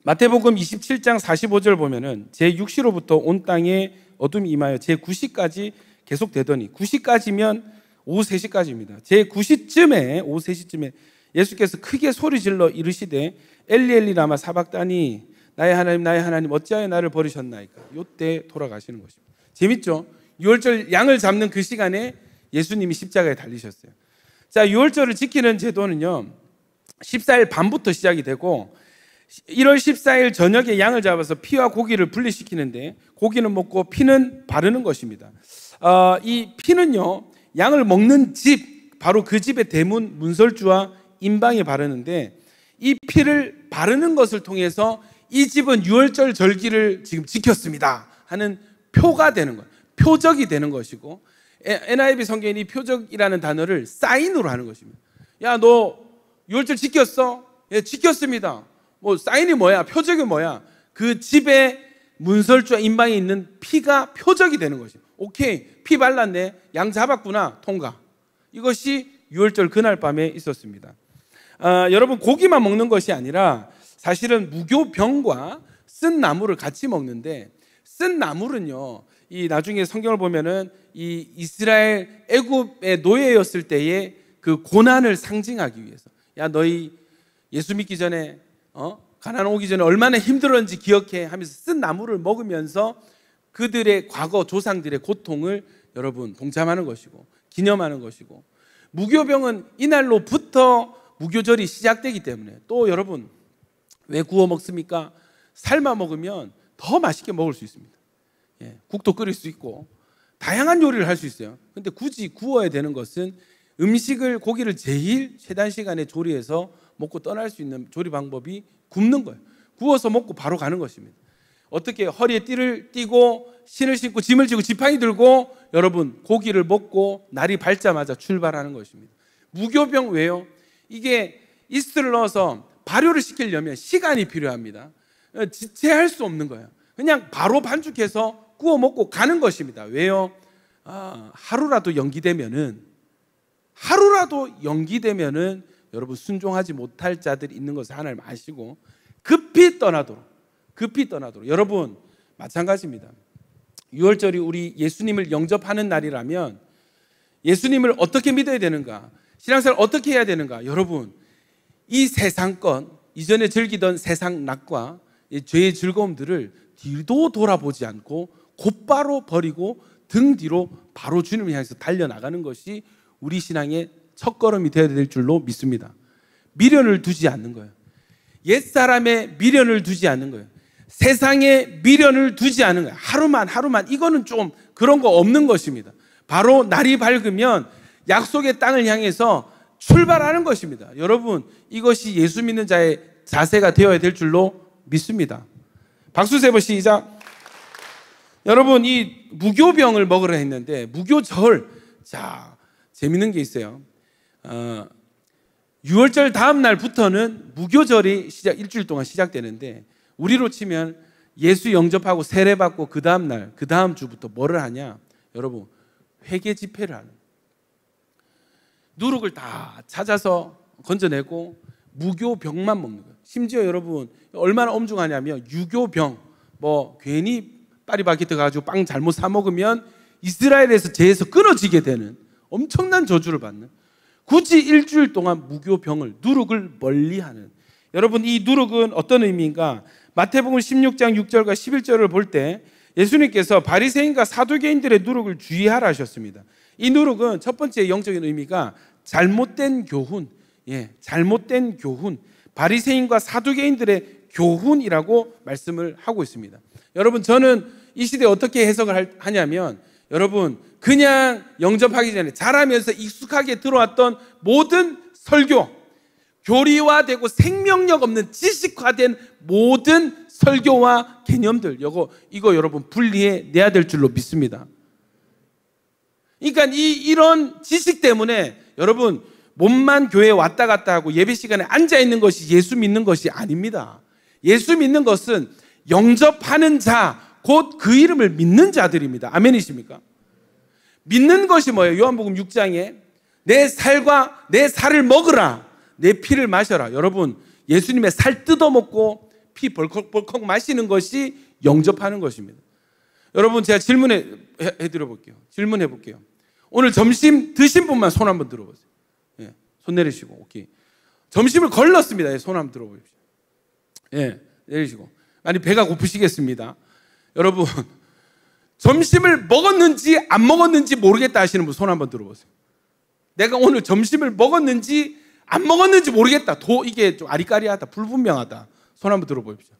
Speaker 1: 마태복음 27장 45절 보면은 제6시로부터 온 땅에 어둠이 임하여 제9시까지 계속되더니 9시까지면 오후 3시까지입니다. 제9시쯤에 오후 3시쯤에 예수께서 크게 소리질러 이르시되 엘리 라마 사박다니 나의 하나님 어찌하여 나를 버리셨나이까. 이때 돌아가시는 것입니다. 재밌죠? 6월절 양을 잡는 그 시간에 예수님이 십자가에 달리셨어요. 자, 6월절을 지키는 제도는요 14일 밤부터 시작이 되고 1월 14일 저녁에 양을 잡아서 피와 고기를 분리시키는데 고기는 먹고 피는 바르는 것입니다. 이 피는요 양을 먹는 집 바로 그 집의 대문 문설주와 임방에 바르는데 이 피를 바르는 것을 통해서 이 집은 6월절 절기를 지금 지켰습니다 하는 표가 되는 거예요. 표적이 되는 것이고 NIV 성경이 이 표적이라는 단어를 사인으로 하는 것입니다. 야, 너 6월절 지켰어? 예, 지켰습니다. 뭐 사인이 뭐야? 표적이 뭐야? 그 집에 문설주와 임방에 있는 피가 표적이 되는 것이에요. 오케이, 피 발랐네. 양 잡았구나. 통과. 이것이 6월절 그날 밤에 있었습니다. 여러분 고기만 먹는 것이 아니라 사실은 무교병과 쓴 나물을 같이 먹는데, 쓴 나물은요, 이 나중에 성경을 보면은 이 이스라엘 애굽의 노예였을 때의 그 고난을 상징하기 위해서, 야 너희 예수 믿기 전에 가나안 오기 전에 얼마나 힘들었는지 기억해 하면서 쓴 나물을 먹으면서 그들의 과거 조상들의 고통을 여러분 동참하는 것이고 기념하는 것이고, 무교병은 이날로부터 무교절이 시작되기 때문에, 또 여러분 왜 구워 먹습니까? 삶아 먹으면 더 맛있게 먹을 수 있습니다. 국도 끓일 수 있고 다양한 요리를 할 수 있어요. 근데 굳이 구워야 되는 것은 음식을, 고기를 제일 최단 시간에 조리해서 먹고 떠날 수 있는 조리 방법이 굽는 거예요. 구워서 먹고 바로 가는 것입니다. 어떻게 허리에 띠를 띠고 신을 신고 짐을 지고 지팡이 들고 여러분 고기를 먹고 날이 밝자마자 출발하는 것입니다. 무교병 왜요? 이게 이스트를 넣어서 발효를 시키려면 시간이 필요합니다. 지체할 수 없는 거예요. 그냥 바로 반죽해서 구워 먹고 가는 것입니다. 왜요? 하루라도 연기되면은 여러분 순종하지 못할 자들이 있는 것을 하나님 아시고 급히 떠나도록 여러분 마찬가지입니다. 6월절이 우리 예수님을 영접하는 날이라면 예수님을 어떻게 믿어야 되는가, 신앙생활 어떻게 해야 되는가, 여러분 이 세상권, 이전에 즐기던 세상 낙과 죄의 즐거움들을 뒤도 돌아보지 않고 곧바로 버리고 등 뒤로 바로 주님을 향해서 달려나가는 것이 우리 신앙의 첫걸음이 되어야 될 줄로 믿습니다. 미련을 두지 않는 거예요. 옛사람의 미련을 두지 않는 거예요. 세상에 미련을 두지 않은 거예요. 하루만 이거는 좀 그런 거 없는 것입니다. 바로 날이 밝으면 약속의 땅을 향해서 출발하는 것입니다. 여러분 이것이 예수 믿는 자의 자세가 되어야 될 줄로 믿습니다. 박수 세 번 시작. 여러분 이 무교병을 먹으라 했는데 무교절, 자 재밌는 게 있어요. 6월절 다음 날부터는 무교절이 일주일 동안 시작되는데, 우리로 치면 예수 영접하고 세례받고 그 다음 날, 그 다음 주부터 뭐를 하냐? 여러분 회개 집회를 하는, 누룩을 다 찾아서 건져내고 무교병만 먹는 거예요. 심지어 여러분 얼마나 엄중하냐면 유교병, 뭐 괜히 파리바게뜨 가지고 빵 잘못 사 먹으면 이스라엘에서 죄에서 끊어지게 되는 엄청난 저주를 받는, 굳이 일주일 동안 무교병을, 누룩을 멀리하는. 여러분 이 누룩은 어떤 의미인가? 마태복음 16장 6절과 11절을 볼 때 예수님께서 바리새인과 사두개인들의 누룩을 주의하라 하셨습니다. 이 누룩은 첫 번째 영적인 의미가 잘못된 교훈, 잘못된 교훈, 바리새인과 사두개인들의 교훈이라고 말씀을 하고 있습니다. 여러분 저는 이 시대에 어떻게 해석을 하냐면, 여러분 그냥 영접하기 전에 자라면서 익숙하게 들어왔던 모든 설교, 교리화되고 생명력 없는 지식화된 모든 설교와 개념들, 이거 여러분 분리해 내야 될 줄로 믿습니다. 그러니까 이런 지식 때문에 여러분 몸만 교회에 왔다 갔다 하고 예배 시간에 앉아 있는 것이 예수 믿는 것이 아닙니다. 예수 믿는 것은 영접하는 자, 곧 그 이름을 믿는 자들입니다. 아멘이십니까? 믿는 것이 뭐예요? 요한복음 6장에 내 살과 내 살을 먹으라, 내 피를 마셔라. 여러분 예수님의 살 뜯어먹고 피 벌컥벌컥 마시는 것이 영접하는 것입니다. 여러분 제가 질문해 볼게요. 오늘 점심 드신 분만 손 한번 들어보세요. 손 내리시고. 오케이. 점심을 걸렀습니다. 손 한번 들어보십시오. 내리시고. 아니 배가 고프시겠습니다. 여러분 점심을 먹었는지 안 먹었는지 모르겠다 하시는 분 손 한번 들어보세요. 내가 오늘 점심을 먹었는지 안 먹었는지 모르겠다, 이게 좀 아리까리하다, 불분명하다, 손 한번 들어보십시오.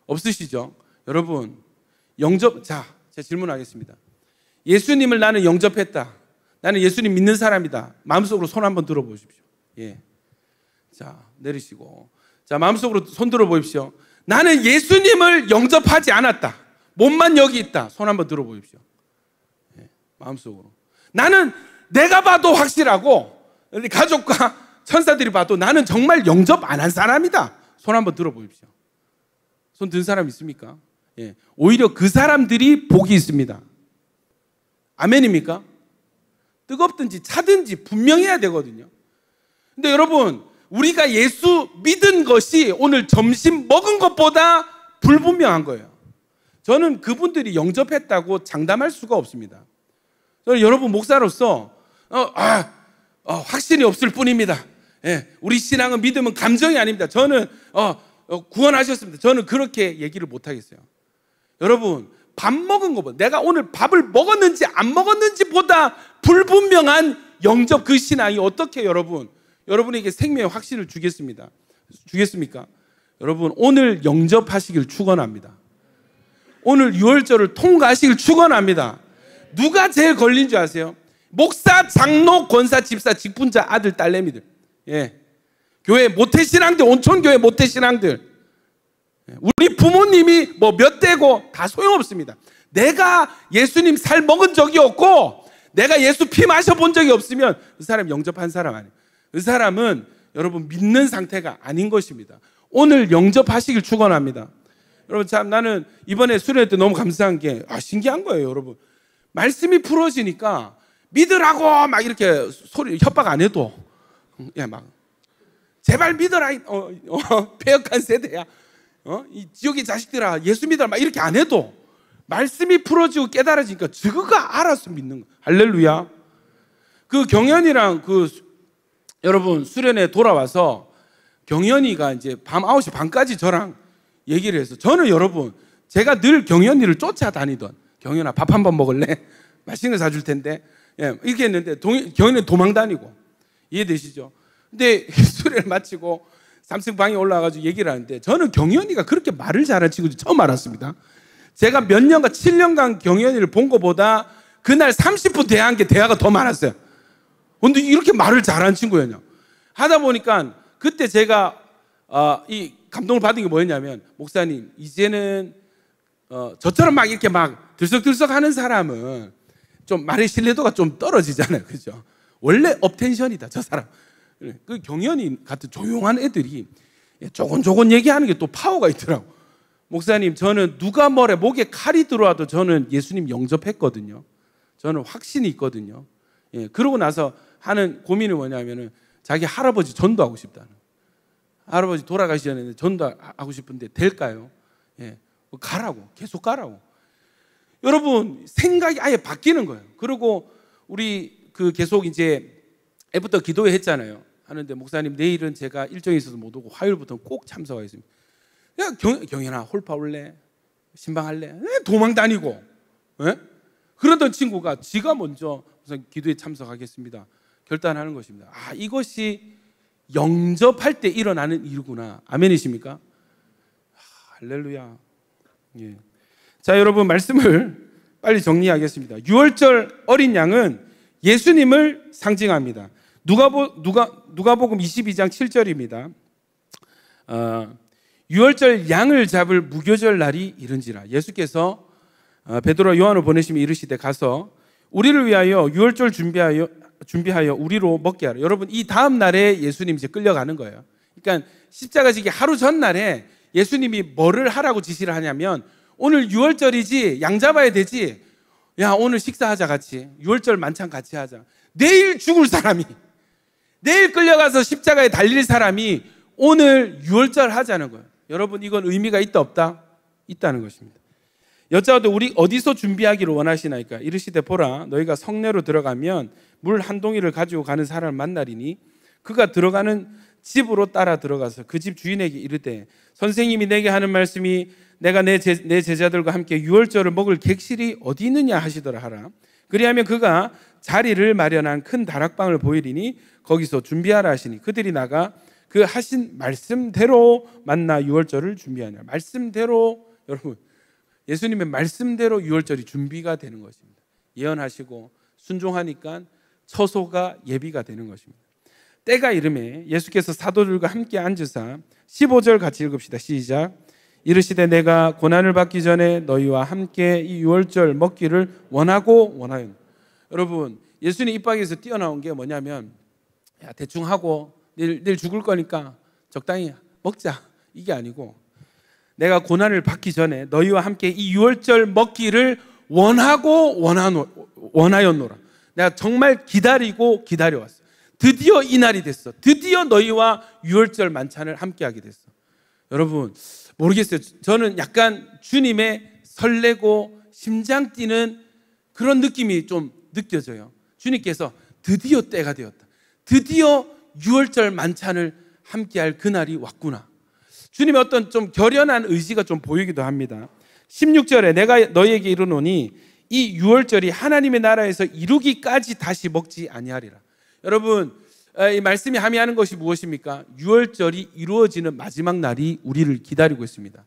Speaker 1: 없으시죠? 여러분 제가 질문하겠습니다. 예수님을 나는 영접했다, 나는 예수님 믿는 사람이다, 마음속으로 손 한번 들어보십시오. 자 내리시고. 자 마음속으로 손 들어보십시오. 나는 예수님을 영접하지 않았다, 몸만 여기 있다, 손 한번 들어보십시오. 마음속으로. 나는 내가 봐도 확실하고 가족과 천사들이 봐도 나는 정말 영접 안 한 사람이다, 손 한번 들어보십시오. 손 든 사람 있습니까? 오히려 그 사람들이 복이 있습니다. 아멘입니까? 뜨겁든지 차든지 분명해야 되거든요. 근데 여러분 우리가 예수 믿은 것이 오늘 점심 먹은 것보다 불분명한 거예요. 저는 그분들이 영접했다고 장담할 수가 없습니다. 저는 여러분 목사로서 확신이 없을 뿐입니다. 예, 우리 신앙은 믿음은 감정이 아닙니다. 저는 구원하셨습니다. 저는 그렇게 얘기를 못 하겠어요. 여러분, 밥 먹은 것보다, 내가 오늘 밥을 먹었는지 안 먹었는지 보다 불분명한 영접 그 신앙이 어떻게 여러분에게 생명의 확신을 주겠습니까? 여러분, 오늘 영접하시길 축원합니다. 오늘 유월절을 통과하시길 축원합니다. 누가 제일 걸린 줄 아세요? 목사, 장로, 권사, 집사, 직분자, 아들, 딸내미들. 예. 교회 모태신앙들, 온천교회 모태신앙들. 우리 부모님이 뭐 몇 대고 다 소용없습니다. 내가 예수님 살 먹은 적이 없고 내가 예수 피 마셔본 적이 없으면 그 사람 영접한 사람 아니에요. 그 사람은 여러분 믿는 상태가 아닌 것입니다. 오늘 영접하시길 축원합니다. 여러분, 참 나는 이번에 수련회 때 너무 감사한 게 신기한 거예요. 여러분, 말씀이 풀어지니까 믿으라고 막 이렇게 소리 협박 안 해도 막 제발 믿어라, 폐역한 세대야, 이 지옥의 자식들아 예수 믿어라 막 이렇게 안 해도 말씀이 풀어지고 깨달아지니까 저거가 알아서 믿는 거. 할렐루야. 그 경연이랑 여러분 수련회 돌아와서 경연이가 이제 밤 9시 반까지 저랑 얘기를 해서, 저는 여러분 제가 늘 경연이를 쫓아다니던, 경연아 밥 한 번 먹을래? 맛있는 거 사줄 텐데, 이렇게 했는데 경연이 도망 다니고, 이해되시죠? 근데 수련을 마치고 3층 방에 올라와가지고 얘기를 하는데, 저는 경연이가 그렇게 말을 잘하는 친구인지 처음 알았습니다. 제가 몇 년간 7년간 경연이를 본 것보다 그날 30분 대화한 게 대화가 더 많았어요. 근데 이렇게 말을 잘하는 친구였냐 하다 보니까, 그때 제가 이 감동을 받은 게 뭐였냐면, 목사님 이제는 저처럼 막 이렇게 막 들썩들썩 하는 사람은 좀 말의 신뢰도가 좀 떨어지잖아요. 그죠? 원래 업텐션이다 저 사람. 그 경연이 같은 조용한 애들이 조곤조곤 얘기하는 게 또 파워가 있더라고. 목사님, 저는 누가 뭐래 목에 칼이 들어와도 저는 예수님 영접했거든요. 저는 확신이 있거든요. 그러고 나서 하는 고민이 뭐냐면은 자기 할아버지 전도하고 싶다는. 할아버지 돌아가시는데 전도하고 싶은데 될까요? 가라고, 계속 가라고. 여러분, 생각이 아예 바뀌는 거예요. 그리고 우리 계속 이제 애부터 기도회 했잖아요. 하는데, 목사님 내일은 제가 일정이 있어서 못 오고 화요일부터는 꼭 참석하겠습니다. 야, 경연아 홀파 올래? 신방할래? 도망 다니고. 그러던 친구가 지가 먼저 무슨 기도에 참석하겠습니다 결단하는 것입니다. 이것이 영접할 때 일어나는 일구나. 아멘이십니까? 할렐루야. 예. 자, 여러분, 말씀을 빨리 정리하겠습니다. 6월절 어린 양은 예수님을 상징합니다. 누가복음 22장 7절입니다. 6월절 양을 잡을 무교절 날이 이른지라. 예수께서 베드로와 요한을 보내시며 이르시되, 가서 우리를 위하여 6월절 준비하여 우리로 먹게 하라. 여러분, 이 다음 날에 예수님 이제 끌려가는 거예요. 그러니까 십자가 지기 하루 전날에 예수님이 뭐를 하라고 지시를 하냐면, 오늘 6월절이지 양 잡아야 되지, 야 오늘 식사하자, 같이 6월절 만찬 같이 하자. 내일 죽을 사람이, 내일 끌려가서 십자가에 달릴 사람이 오늘 6월절 하자는 거예요. 여러분, 이건 의미가 있다 없다? 있다는 것입니다. 여짜오되 우리 어디서 준비하기를 원하시나이까? 이르시되, 보라, 너희가 성내로 들어가면 물 한 동이를 가지고 가는 사람을 만나리니 그가 들어가는 집으로 따라 들어가서 그 집 주인에게 이르되, 선생님이 내게 하는 말씀이 내가 내 제자들과 함께 6월절을 먹을 객실이 어디 있느냐 하시더라 하라. 그리하면 그가 자리를 마련한 큰 다락방을 보이리니 거기서 준비하라 하시니, 그들이 나가 그 하신 말씀대로 만나 6월절을 준비하냐. 말씀대로, 여러분, 예수님의 말씀대로 6월절이 준비가 되는 것입니다. 예언하시고 순종하니까 처소가 예비가 되는 것입니다. 때가 이르매 예수께서 사도들과 함께 앉으사 15절 같이 읽읍시다. 시작. 이르시되, 내가 고난을 받기 전에 너희와 함께 이 6월절 먹기를 원하고 원하였. 여러분, 예수님 입밖에서 뛰어나온 게 뭐냐면, 야 대충 하고 내일 죽을 거니까 적당히 먹자, 이게 아니고, 내가 고난을 받기 전에 너희와 함께 이 6월절 먹기를 원하고 원하였노라. 내가 정말 기다리고 기다려왔어. 드디어 이날이 됐어. 드디어 너희와 유월절 만찬을 함께하게 됐어. 여러분 모르겠어요. 저는 약간 주님의 설레고 심장 뛰는 그런 느낌이 좀 느껴져요. 주님께서 드디어 때가 되었다. 드디어 유월절 만찬을 함께할 그날이 왔구나. 주님의 어떤 좀 결연한 의지가 좀 보이기도 합니다. 16절에 내가 너희에게 이르노니 이 유월절이 하나님의 나라에서 이루기까지 다시 먹지 아니하리라. 여러분 이 말씀이 함의하는 것이 무엇입니까? 유월절이 이루어지는 마지막 날이 우리를 기다리고 있습니다.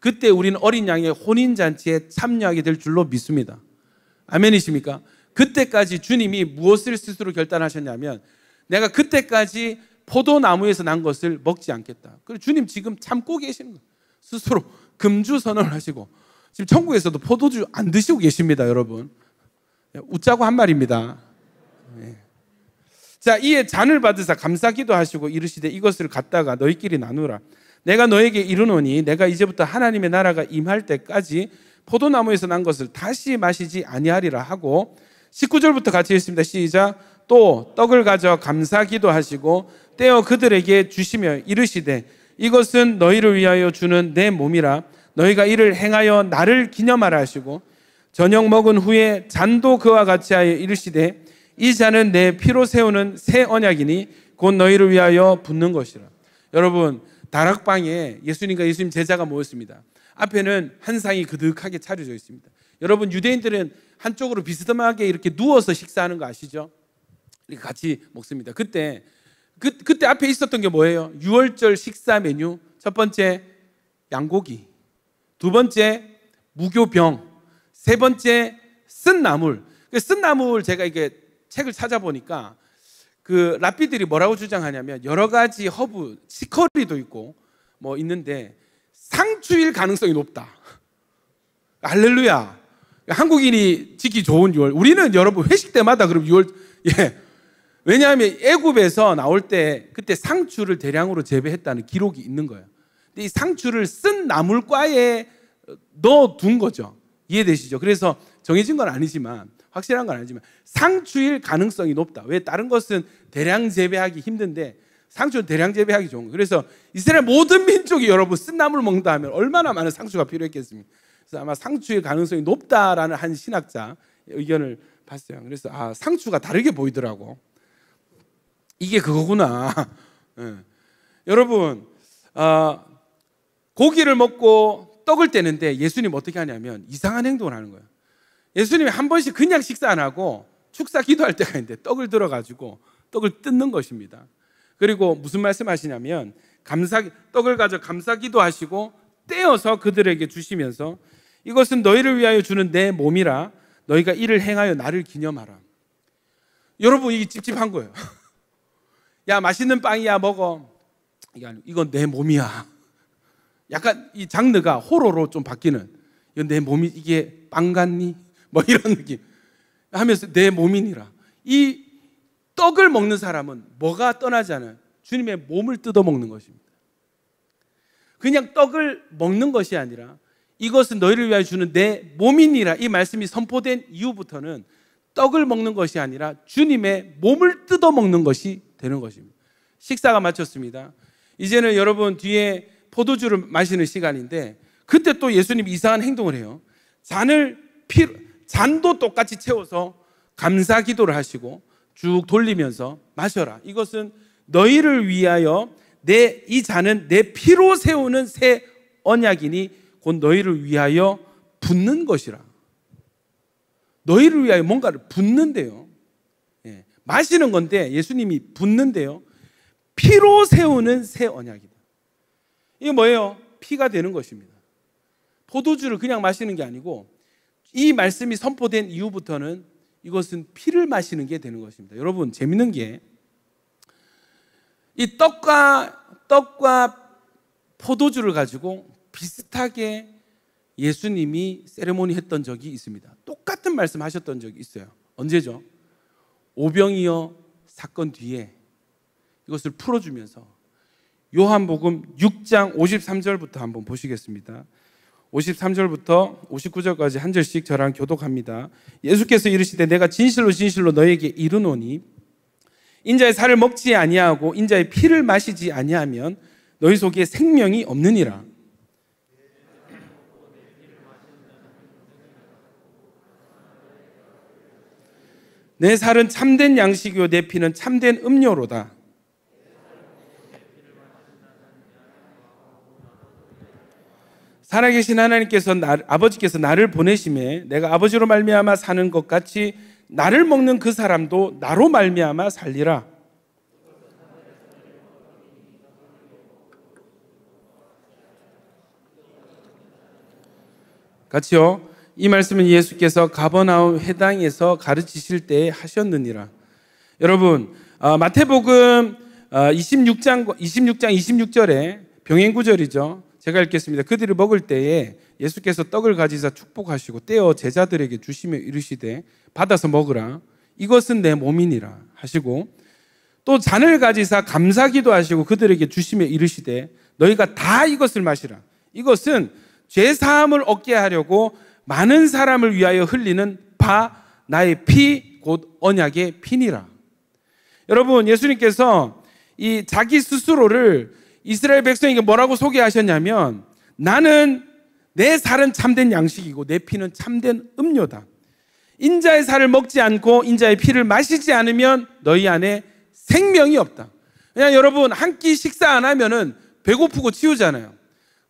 Speaker 1: 그때 우리는 어린 양의 혼인잔치에 참여하게 될 줄로 믿습니다. 아멘이십니까? 그때까지 주님이 무엇을 스스로 결단하셨냐면 내가 그때까지 포도나무에서 난 것을 먹지 않겠다. 그리고 주님 지금 참고 계시는 거예요. 스스로 금주 선언을 하시고 지금 천국에서도 포도주 안 드시고 계십니다. 여러분 웃자고 한 말입니다. 자, 이에 잔을 받으사 감사기도 하시고 이르시되 이것을 갖다가 너희끼리 나누라. 내가 너에게 이르노니 내가 이제부터 하나님의 나라가 임할 때까지 포도나무에서 난 것을 다시 마시지 아니하리라 하고 19절부터 같이 읽습니다. 시작. 또 떡을 가져 감사기도 하시고 떼어 그들에게 주시며 이르시되 이것은 너희를 위하여 주는 내 몸이라 너희가 이를 행하여 나를 기념하라 하시고 저녁 먹은 후에 잔도 그와 같이 하여 이르시되 이 잔은 내 피로 세우는 새 언약이니 곧 너희를 위하여 붓는 것이라. 여러분 다락방에 예수님과 예수님 제자가 모였습니다. 앞에는 한 상이 그득하게 차려져 있습니다. 여러분 유대인들은 한쪽으로 비스듬하게 이렇게 누워서 식사하는 거 아시죠? 이렇게 같이 먹습니다. 그때 앞에 있었던 게 뭐예요? 유월절 식사 메뉴. 첫 번째 양고기, 두 번째 무교병, 세 번째 쓴나물. 쓴나물 제가 이게 책을 찾아보니까 그 랍비들이 뭐라고 주장하냐면 여러 가지 허브, 치커리도 있고 뭐 있는데 상추일 가능성이 높다. 할렐루야. 한국인이 지기 좋은 유월. 우리는 여러분 회식 때마다 그럼 유월 왜냐하면 애굽에서 나올 때 그때 상추를 대량으로 재배했다는 기록이 있는 거예요. 근데 이 상추를 쓴 나물과에 넣어둔 거죠. 이해되시죠? 그래서 정해진 건 아니지만 확실한 건 아니지만 상추일 가능성이 높다. 왜? 다른 것은 대량 재배하기 힘든데 상추는 대량 재배하기 좋은 거예요. 그래서 이스라엘 모든 민족이 여러분 쓴 나물 먹는다 하면 얼마나 많은 상추가 필요했겠습니까? 그래서 아마 상추일 가능성이 높다라는 한 신학자 의견을 봤어요. 그래서 상추가 다르게 보이더라고. 이게 그거구나. 여러분 고기를 먹고 떡을 떼는데 예수님 어떻게 하냐면 이상한 행동을 하는 거예요. 예수님이 한 번씩 그냥 식사 안 하고 축사 기도할 때가 있는데 떡을 들어가지고 떡을 뜯는 것입니다. 그리고 무슨 말씀하시냐면 떡을 가져 감사기도 하시고 떼어서 그들에게 주시면서 이것은 너희를 위하여 주는 내 몸이라 너희가 이를 행하여 나를 기념하라. 여러분 이게 찝찝한 거예요. 야 맛있는 빵이야 먹어. 이건 내 몸이야. 약간 이 장르가 호러로 좀 바뀌는. 이건 내 몸이 이게 빵 같니? 뭐 이런 느낌 하면서 내 몸이니라. 이 떡을 먹는 사람은 뭐가 떠나지 않아요? 주님의 몸을 뜯어 먹는 것입니다. 그냥 떡을 먹는 것이 아니라 이것은 너희를 위하여 주는 내 몸이니라. 이 말씀이 선포된 이후부터는 떡을 먹는 것이 아니라 주님의 몸을 뜯어 먹는 것이 되는 것입니다. 식사가 마쳤습니다. 이제는 여러분 뒤에 포도주를 마시는 시간인데 그때 또 예수님이 이상한 행동을 해요. 잔도 똑같이 채워서 감사 기도를 하시고 쭉 돌리면서 마셔라. 이것은 너희를 위하여 이 잔은 내 피로 세우는 새 언약이니 곧 너희를 위하여 붓는 것이라. 너희를 위하여 뭔가를 붓는데요. 마시는 건데 예수님이 붓는데요. 피로 세우는 새 언약이다. 이게 뭐예요? 피가 되는 것입니다. 포도주를 그냥 마시는 게 아니고 이 말씀이 선포된 이후부터는 이것은 피를 마시는 게 되는 것입니다. 여러분 재밌는 게 이 떡과 포도주를 가지고 비슷하게 예수님이 세레모니 했던 적이 있습니다. 똑같은 말씀 하셨던 적이 있어요. 언제죠? 오병이어 사건 뒤에 이것을 풀어주면서 요한복음 6장 53절부터 한번 보시겠습니다. 53절부터 59절까지 한 절씩 저랑 교독합니다. 예수께서 이르시되 내가 진실로 진실로 너에게 이르노니 인자의 살을 먹지 아니하고 인자의 피를 마시지 아니하면 너희 속에 생명이 없느니라. 내 살은 참된 양식이요 내 피는 참된 음료로다. 살아계신 하나님께서 아버지께서 나를 보내심에 내가 아버지로 말미암아 사는 것 같이 나를 먹는 그 사람도 나로 말미암아 살리라. 같이요. 이 말씀은 예수께서 가버나움 회당에서 가르치실 때에 하셨느니라. 여러분, 마태복음 26장 26절에 병행 구절이죠. 제가 읽겠습니다. 그들이 먹을 때에 예수께서 떡을 가지사 축복하시고 떼어 제자들에게 주시며 이르시되 받아서 먹으라. 이것은 내 몸이니라 하시고 또 잔을 가지사 감사기도 하시고 그들에게 주시며 이르시되 너희가 다 이것을 마시라. 이것은 죄 사함을 얻게 하려고 많은 사람을 위하여 흘리는 바 나의 피 곧 언약의 피니라. 여러분, 예수님께서 이 자기 스스로를 이스라엘 백성에게 뭐라고 소개하셨냐면 나는 내 살은 참된 양식이고 내 피는 참된 음료다. 인자의 살을 먹지 않고 인자의 피를 마시지 않으면 너희 안에 생명이 없다. 그냥 여러분 한 끼 식사 안 하면은 배고프고 치우잖아요.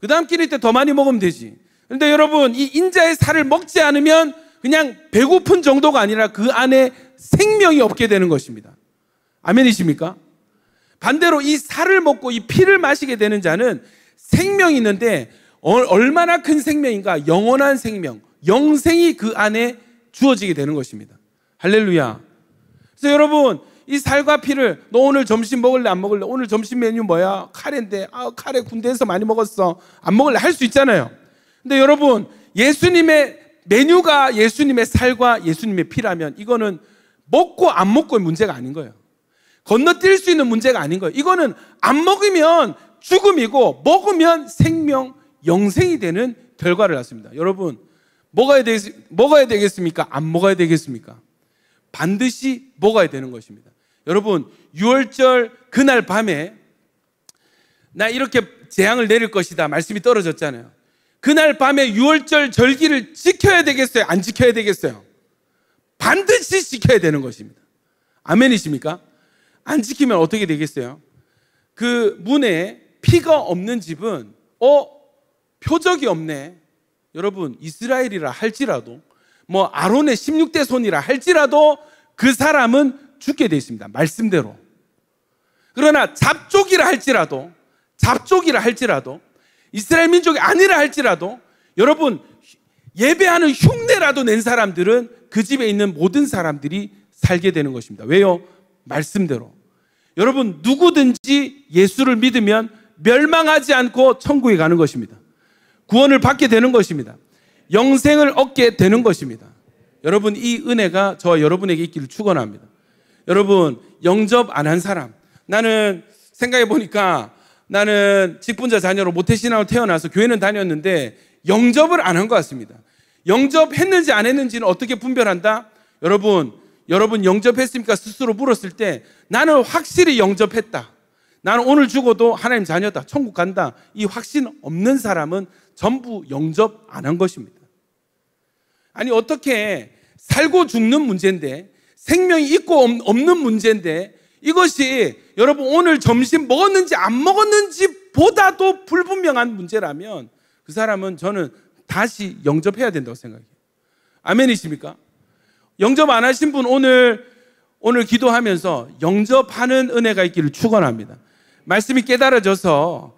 Speaker 1: 그 다음 끼니 때 더 많이 먹으면 되지. 그런데 여러분 이 인자의 살을 먹지 않으면 그냥 배고픈 정도가 아니라 그 안에 생명이 없게 되는 것입니다. 아멘이십니까? 반대로 이 살을 먹고 이 피를 마시게 되는 자는 생명이 있는데 얼마나 큰 생명인가? 영원한 생명, 영생이 그 안에 주어지게 되는 것입니다. 할렐루야. 그래서 여러분 이 살과 피를 너 오늘 점심 먹을래 안 먹을래? 오늘 점심 메뉴 뭐야? 카레인데 카레 군대에서 많이 먹었어. 안 먹을래? 할 수 있잖아요. 근데 여러분 예수님의 메뉴가 예수님의 살과 예수님의 피라면 이거는 먹고 안 먹고의 문제가 아닌 거예요. 건너뛸 수 있는 문제가 아닌 거예요. 이거는 안 먹으면 죽음이고 먹으면 생명, 영생이 되는 결과를 낳습니다. 여러분 먹어야 되겠습니까? 안 먹어야 되겠습니까? 반드시 먹어야 되는 것입니다. 여러분 6월절 그날 밤에 나 이렇게 재앙을 내릴 것이다 말씀이 떨어졌잖아요. 그날 밤에 6월절 절기를 지켜야 되겠어요? 안 지켜야 되겠어요? 반드시 지켜야 되는 것입니다. 아멘이십니까? 안 지키면 어떻게 되겠어요? 그 문에 피가 없는 집은 표적이 없네. 여러분 이스라엘이라 할지라도 뭐 아론의 16대 손이라 할지라도 그 사람은 죽게 되어 있습니다. 말씀대로. 그러나 잡족이라 할지라도 이스라엘 민족이 아니라 할지라도 여러분 예배하는 흉내라도 낸 사람들은 그 집에 있는 모든 사람들이 살게 되는 것입니다. 왜요? 말씀대로. 여러분 누구든지 예수를 믿으면 멸망하지 않고 천국에 가는 것입니다. 구원을 받게 되는 것입니다. 영생을 얻게 되는 것입니다. 여러분 이 은혜가 저와 여러분에게 있기를 축원합니다. 여러분 영접 안 한 사람, 나는 생각해 보니까 나는 직분자 자녀로 모태신앙으로 태어나서 교회는 다녔는데 영접을 안 한 것 같습니다. 영접했는지 안 했는지는 어떻게 분별한다? 여러분 영접했습니까? 스스로 물었을 때 나는 확실히 영접했다. 나는 오늘 죽어도 하나님 자녀다. 천국 간다. 이 확신 없는 사람은 전부 영접 안 한 것입니다. 아니 어떻게 살고 죽는 문제인데 생명이 있고 없는 문제인데 이것이 여러분 오늘 점심 먹었는지 안 먹었는지 보다도 불분명한 문제라면 그 사람은 저는 다시 영접해야 된다고 생각해요. 아멘이십니까? 영접 안 하신 분 오늘 기도하면서 영접하는 은혜가 있기를 축원합니다. 말씀이 깨달아져서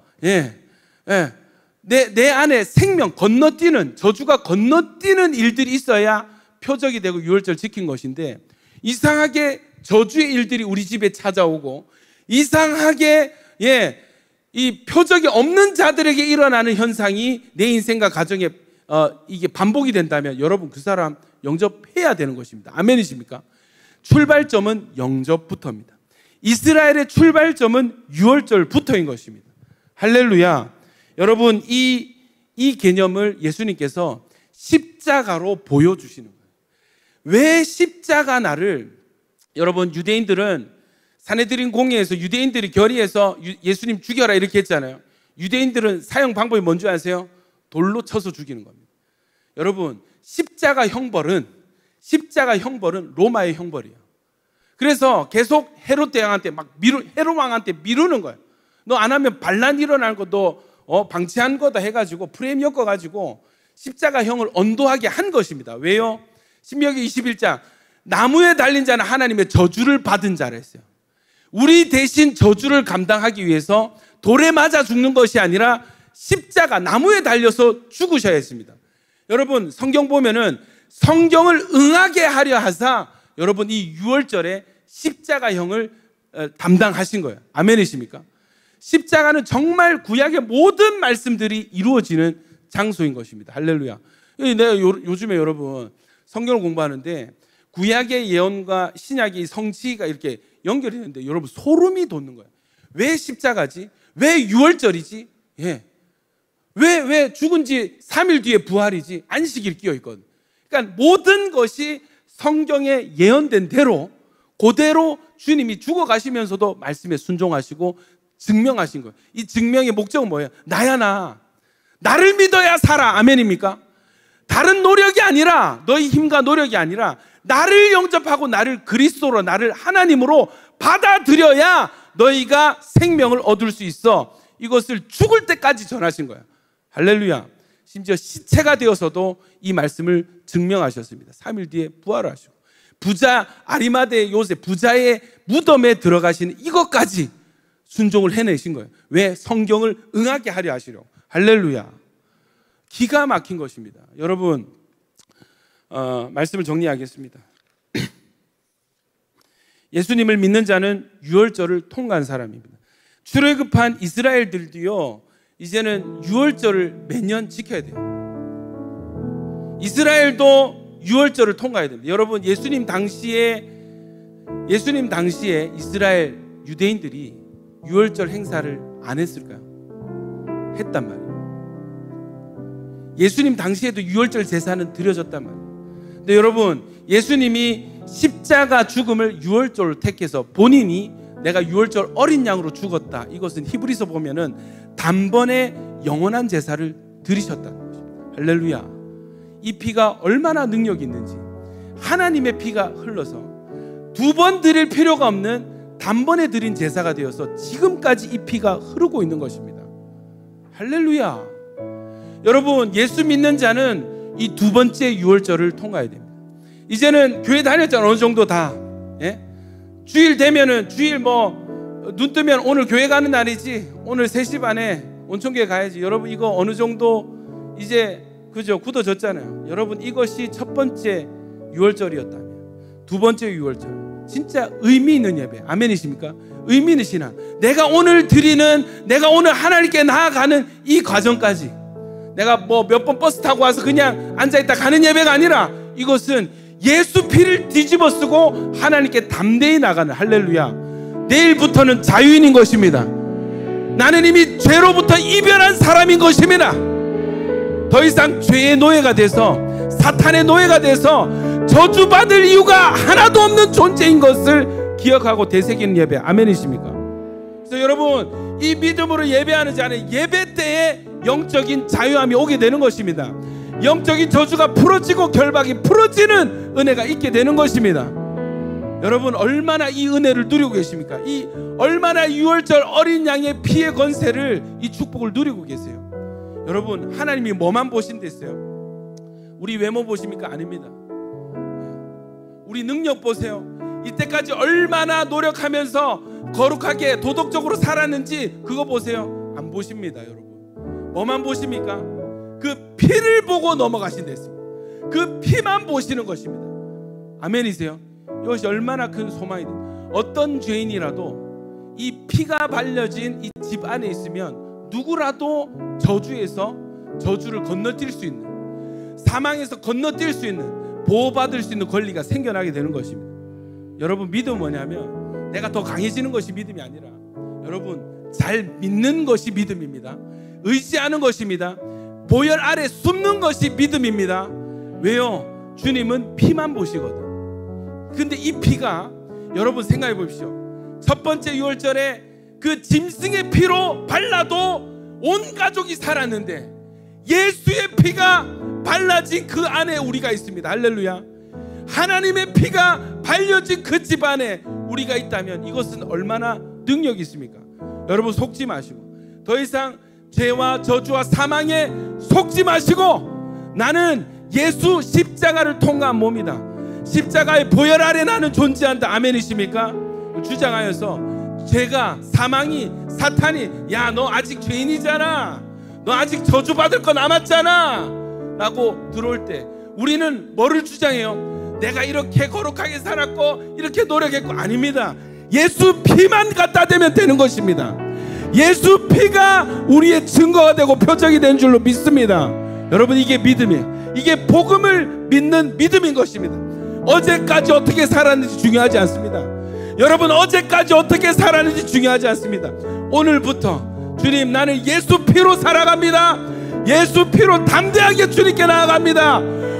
Speaker 1: 내 안에 생명 건너뛰는 저주가 건너뛰는 일들이 있어야 표적이 되고 유월절 지킨 것인데 이상하게 저주의 일들이 우리 집에 찾아오고 이상하게 이 표적이 없는 자들에게 일어나는 현상이 내 인생과 가정에 이게 반복이 된다면 여러분 그 사람 영접해야 되는 것입니다. 아멘이십니까? 출발점은 영접부터입니다. 이스라엘의 출발점은 유월절부터인 것입니다. 할렐루야. 여러분 이 개념을 예수님께서 십자가로 보여주시는 거예요. 왜 십자가 날을 여러분 유대인들은 사내들인 공회에서 유대인들이 결의해서 예수님 죽여라 이렇게 했잖아요. 유대인들은 사용 방법이 뭔지 아세요? 돌로 쳐서 죽이는 겁니다. 여러분, 십자가 형벌은 로마의 형벌이에요. 그래서 계속 헤롯 대왕한테 헤롯 왕한테 미루는 거예요. 너 안 하면 반란 일어날 거 너 방치한 거다 해가지고 프레임 엮어가지고 십자가형을 언도하게 한 것입니다. 왜요? 신명기 21장 나무에 달린 자는 하나님의 저주를 받은 자라 했어요. 우리 대신 저주를 감당하기 위해서 돌에 맞아 죽는 것이 아니라 십자가 나무에 달려서 죽으셔야 했습니다. 여러분, 성경 보면은 성경을 응하게 하려 하사 여러분 이 6월절에 십자가형을 담당하신 거예요. 아멘이십니까? 십자가는 정말 구약의 모든 말씀들이 이루어지는 장소인 것입니다. 할렐루야. 내가 요즘에 여러분 성경을 공부하는데 구약의 예언과 신약의 성취가 이렇게 연결이 되는데 여러분 소름이 돋는 거예요. 왜 십자가지? 왜 6월절이지? 예. 왜 죽은 지 3일 뒤에 부활이지? 안식일 끼어 있거든. 그러니까 모든 것이 성경에 예언된 대로 그대로 주님이 죽어가시면서도 말씀에 순종하시고 증명하신 거예요. 이 증명의 목적은 뭐예요? 나를 믿어야 살아. 아멘입니까? 다른 노력이 아니라 너희 힘과 노력이 아니라 나를 영접하고 나를 그리스도로 나를 하나님으로 받아들여야 너희가 생명을 얻을 수 있어. 이것을 죽을 때까지 전하신 거예요. 할렐루야. 심지어 시체가 되어서도 이 말씀을 증명하셨습니다. 3일 뒤에 부활하시고 부자 아리마대 요셉 부자의 무덤에 들어가시는 이것까지 순종을 해내신 거예요. 왜? 성경을 응하게 하려 하시려고. 할렐루야. 기가 막힌 것입니다. 여러분 말씀을 정리하겠습니다. 예수님을 믿는 자는 유월절을 통과한 사람입니다. 출애굽한 이스라엘들도요 이제는 유월절을 매년 지켜야 돼요. 이스라엘도 유월절을 통과해야 됩니다. 여러분 예수님 당시에 이스라엘 유대인들이 유월절 행사를 안 했을까요? 했단 말이에요. 예수님 당시에도 유월절 제사는 드려졌단 말이에요. 근데 여러분 예수님이 십자가 죽음을 유월절로 택해서 본인이 내가 유월절 어린 양으로 죽었다. 이것은 히브리서 보면은 단번에 영원한 제사를 드리셨다는 것입니다. 할렐루야. 이 피가 얼마나 능력이 있는지 하나님의 피가 흘러서 두 번 드릴 필요가 없는 단번에 드린 제사가 되어서 지금까지 이 피가 흐르고 있는 것입니다. 할렐루야. 여러분 예수 믿는 자는 이 두 번째 유월절을 통과해야 됩니다. 이제는 교회 다녔잖아요. 어느 정도 다. 예? 주일 되면은 주일 눈 뜨면 오늘 교회 가는 날이지 오늘 3시 반에 온천교회 가야지. 여러분 이거 어느 정도 이제 그죠? 굳어졌잖아요. 여러분 이것이 첫 번째 유월절이었다면 두 번째 유월절 진짜 의미 있는 예배. 아멘이십니까? 의미 있는 신앙. 내가 오늘 하나님께 나아가는 이 과정까지 내가 몇 번 버스 타고 와서 그냥 앉아있다 가는 예배가 아니라 이것은 예수 피를 뒤집어 쓰고 하나님께 담대히 나가는. 할렐루야. 내일부터는 자유인인 것입니다. 나는 이미 죄로부터 이별한 사람인 것입니다. 더 이상 죄의 노예가 돼서 사탄의 노예가 돼서 저주받을 이유가 하나도 없는 존재인 것을 기억하고 되새기는 예배. 아멘이십니까? 그래서 여러분 이 믿음으로 예배하는 자는 예배 때에 영적인 자유함이 오게 되는 것입니다. 영적인 저주가 풀어지고 결박이 풀어지는 은혜가 있게 되는 것입니다. 여러분 얼마나 이 은혜를 누리고 계십니까? 얼마나 유월절 어린 양의 피의 권세를 이 축복을 누리고 계세요. 여러분 하나님이 뭐만 보신댔어요? 우리 외모 보십니까? 아닙니다. 우리 능력 보세요. 이때까지 얼마나 노력하면서 거룩하게 도덕적으로 살았는지 그거 보세요. 안 보십니다. 여러분 뭐만 보십니까? 그 피를 보고 넘어가신댔습니다. 그 피만 보시는 것입니다. 아멘이세요? 이것이 얼마나 큰 소망이든 어떤 죄인이라도 이 피가 발려진 이 집 안에 있으면 누구라도 저주에서 저주를 건너뛸 수 있는, 사망에서 건너뛸 수 있는, 보호받을 수 있는 권리가 생겨나게 되는 것입니다. 여러분 믿음은 뭐냐면 내가 더 강해지는 것이 믿음이 아니라 여러분 잘 믿는 것이 믿음입니다. 의지하는 것입니다. 보혈 아래 숨는 것이 믿음입니다. 왜요? 주님은 피만 보시거든. 근데 이 피가 여러분 생각해 보십시오. 첫 번째 유월절에 그 짐승의 피로 발라도 온 가족이 살았는데 예수의 피가 발라진 그 안에 우리가 있습니다. 할렐루야. 하나님의 피가 발려진 그 집안에 우리가 있다면 이것은 얼마나 능력이 있습니까? 여러분, 속지 마시고 더 이상 죄와 저주와 사망에 속지 마시고, 나는 예수 십자가를 통과한 몸이다, 십자가의 보혈 아래 나는 존재한다, 아멘이십니까? 주장하여서 죄가, 사망이, 사탄이 야 너 아직 죄인이잖아, 너 아직 저주받을 거 남았잖아 라고 들어올 때 우리는 뭐를 주장해요? 내가 이렇게 거룩하게 살았고 이렇게 노력했고, 아닙니다. 예수 피만 갖다 대면 되는 것입니다. 예수 피가 우리의 증거가 되고 표적이 된 줄로 믿습니다. 여러분, 이게 믿음이에요. 이게 복음을 믿는 믿음인 것입니다. 어제까지 어떻게 살았는지 중요하지 않습니다. 여러분, 어제까지 어떻게 살았는지 중요하지 않습니다. 오늘부터 주님, 나는 예수 피로 살아갑니다. 예수 피로 담대하게 주님께 나아갑니다.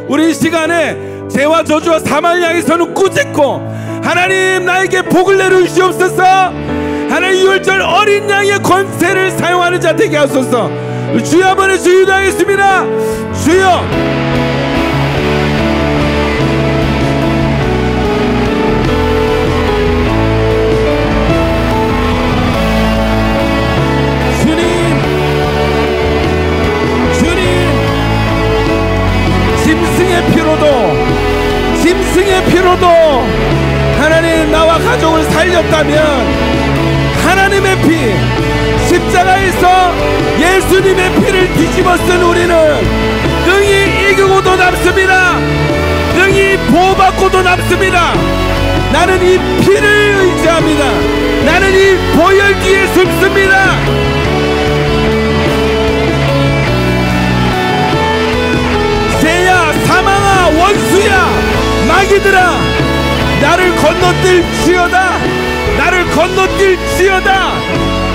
Speaker 1: 우리 이 시간에 죄와 저주와 사망을 향해서는 꾸짖고, 하나님 나에게 복을 내려주시옵소서. 하나님, 유월절 어린 양의 권세를 사용하는 자 되게 하소서. 주여 한번 주여 기도하겠습니다. 주여, 짐승의 피로도 하나님 나와 가족을 살렸다면, 하나님의 피, 십자가에서 예수님의 피를 뒤집어 쓴 우리는 능히 이기고도 남습니다. 능히 보호받고도 남습니다. 나는 이 피를 의지합니다. 나는 이 보혈 뒤에 숨습니다. 죄야, 사망아, 원수야, 마귀들아, 나를 건너뛸지어다. 나를 건너뛸지어다.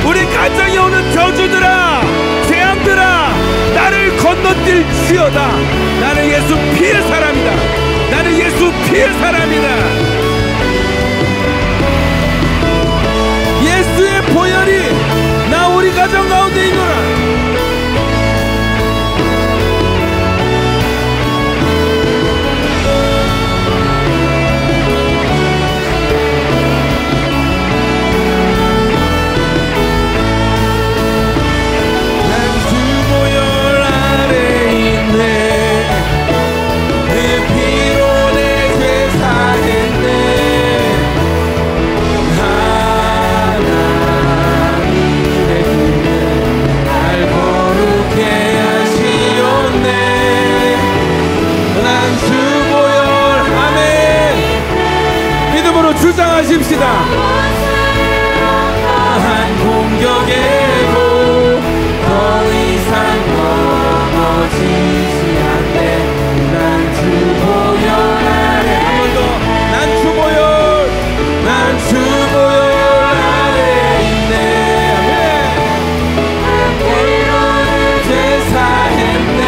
Speaker 1: 우리 가정에 오는 저주들아, 재앙들아, 나를 건너뛸지어다. 나는 예수 피의 사람이다. 나는 예수 피의 사람이다. 예수의 보혈이 나 우리 가정 가운데 있노라. 주장하십시다. 한 공격에도 더 이상 넘어지지 않네. 난 주 보혈 아래, 한 번 더, 난 주 보혈, 난 주 보혈 아래 있네. 피로를 제사했네.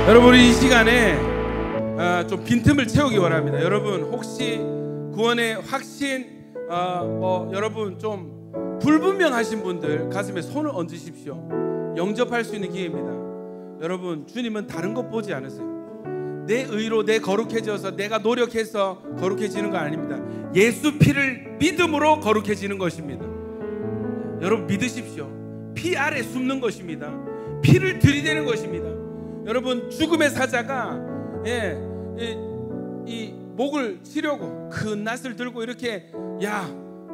Speaker 1: 여러분, 이 시간에 좀 빈틈을 채우기 원합니다. 여러분, 혹시 구원의 확신, 여러분 좀 불분명하신 분들 가슴에 손을 얹으십시오. 영접할 수 있는 기회입니다. 여러분, 주님은 다른 것 보지 않으세요. 내 의로 내 거룩해져서 내가 노력해서 거룩해지는 거 아닙니다. 예수 피를 믿음으로 거룩해지는 것입니다. 여러분, 믿으십시오. 피 아래 숨는 것입니다. 피를 들이대는 것입니다. 여러분, 죽음의 사자가 이 목을 치려고 큰 낫을 들고 이렇게, 야,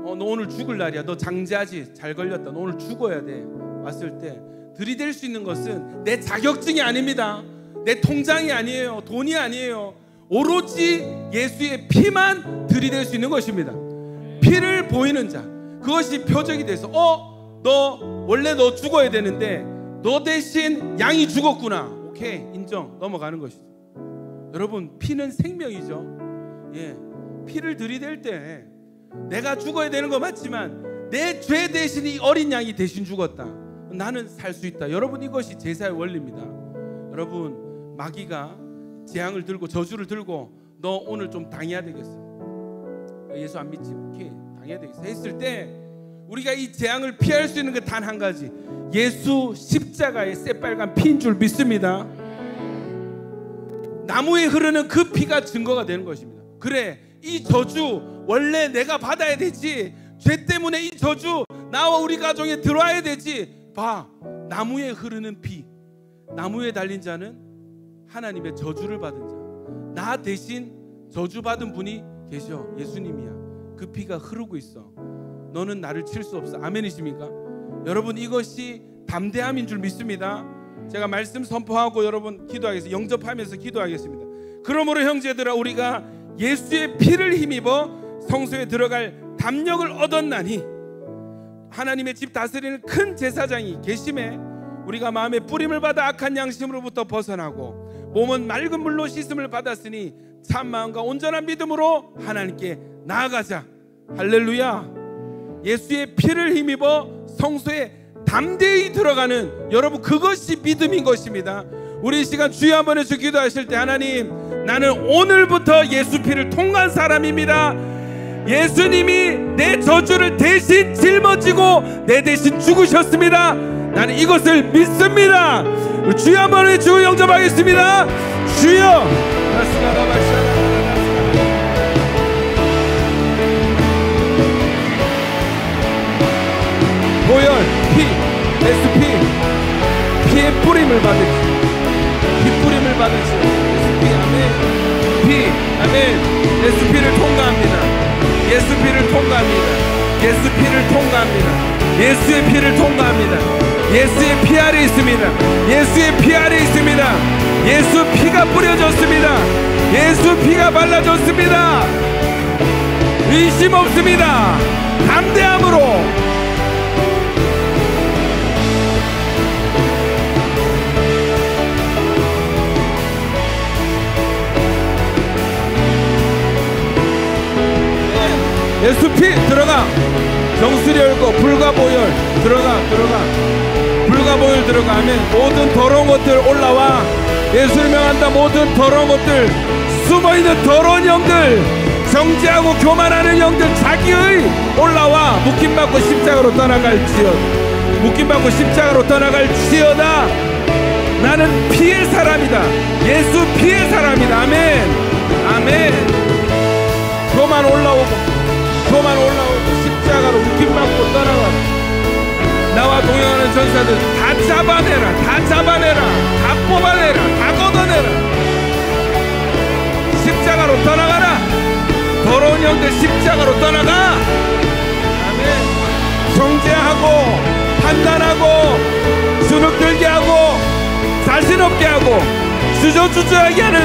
Speaker 1: 너 오늘 죽을 날이야. 너 장자지. 잘 걸렸다. 너 오늘 죽어야 돼. 왔을 때 들이댈 수 있는 것은 내 자격증이 아닙니다. 내 통장이 아니에요. 돈이 아니에요. 오로지 예수의 피만 들이댈 수 있는 것입니다. 피를 보이는 자, 그것이 표적이 돼서 너 원래 너 죽어야 되는데 너 대신 양이 죽었구나. 오케이, 인정. 넘어가는 것이죠. 여러분, 피는 생명이죠. 예, 피를 들이댈 때 내가 죽어야 되는 거 맞지만 내 죄 대신 이 어린 양이 대신 죽었다. 나는 살 수 있다. 여러분, 이것이 제사의 원리입니다. 여러분, 마귀가 재앙을 들고 저주를 들고 너 오늘 좀 당해야 되겠어. 예수 안 믿지? 오케이, 당해야 되겠어 했을 때 우리가 이 재앙을 피할 수 있는 게 단 한 가지, 예수 십자가의 새빨간 피인 줄 믿습니다. 나무에 흐르는 그 피가 증거가 되는 것입니다. 그래, 이 저주 원래 내가 받아야 되지. 죄 때문에 이 저주 나와 우리 가정에 들어와야 되지. 봐, 나무에 흐르는 피. 나무에 달린 자는 하나님의 저주를 받은 자. 나 대신 저주받은 분이 계셔. 예수님이야. 그 피가 흐르고 있어. 너는 나를 칠 수 없어. 아멘이십니까? 여러분, 이것이 담대함인 줄 믿습니다. 제가 말씀 선포하고 여러분 기도하겠습니다. 영접하면서 기도하겠습니다. 그러므로 형제들아, 우리가 예수의 피를 힘입어 성소에 들어갈 담력을 얻었나니 하나님의 집 다스리는 큰 제사장이 계심에 우리가 마음의 뿌림을 받아 악한 양심으로부터 벗어나고 몸은 맑은 물로 씻음을 받았으니 참 마음과 온전한 믿음으로 하나님께 나아가자. 할렐루야. 예수의 피를 힘입어 성소에 담대히 들어가는, 여러분, 그것이 믿음인 것입니다. 우리 이 시간 주여 한번 해서 기도하실 때, 하나님, 나는 오늘부터 예수 피를 통한 사람입니다. 예수님이 내 저주를 대신 짊어지고 내 대신 죽으셨습니다. 나는 이것을 믿습니다. 주여 한번 외치고 영접하겠습니다. 주여. 보혈, 피, 예수 피, 피의 뿌림을 받으시, 피 뿌림을 받으시, 예수 피, 아멘. 피, 아멘. 예수 피를 통과합니다. 예수 피를 통과합니다. 예수 피를 통과합니다. 예수의 피를 통과합니다. 예수의 피 아래 있습니다. 예수의 피 아래 있습니다. 예수 피가 뿌려졌습니다. 예수 피가 발라졌습니다. 의심 없습니다. 담대함으로. 예수 피 들어가. 정수리 열고 불과 보혈 들어가. 불과 보혈 들어가. 아멘. 모든 더러운 것들 올라와. 예수를 명한다. 모든 더러운 것들, 숨어있는 더러운 영들, 정죄하고 교만하는 영들, 자기의 올라와. 묶임받고 십자가로 떠나갈지어다. 묶임받고 십자가로 떠나갈지어다. 나는 피의 사람이다. 예수 피의 사람이다. 아멘. 아멘. 교만 올라오고 십자가로 묶임받고 떠나가. 나와 동행하는 전사들 다 잡아내라. 다 뽑아내라. 다 걷어내라. 십자가로 떠나가라. 더러운 영들 십자가로 떠나가. 아멘. 정죄하고 판단하고 주눅들게 하고 자신없게 하고 주저주저하게 하는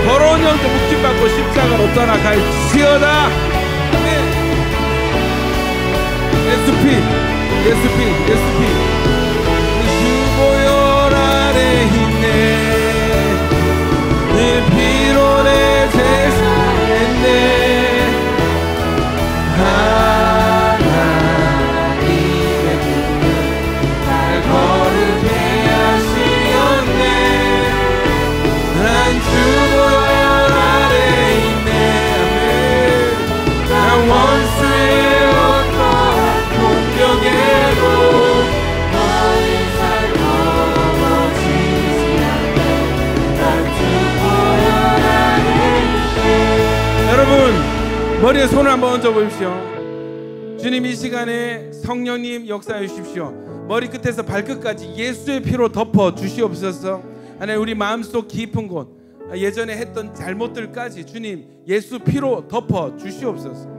Speaker 1: 더러운 영들 묶임받고 십자가로 떠나갈지어다. 예수 피 주 보혈 아래 있네. 네 피로 내 죄 사했네. 하나님의 품을 날 거룩해 하시었네. 난 주 보혈 아래 있네. 아멘. 난 원수의 여러분, 머리에 손을 한번 얹어 보십시오. 주님, 이 시간에 성령님 역사해 주십시오. 머리 끝에서 발끝까지 예수의 피로 덮어 주시옵소서. 하나님, 우리 마음속 깊은 곳, 예전에 했던 잘못들까지 주님 예수 피로 덮어 주시옵소서.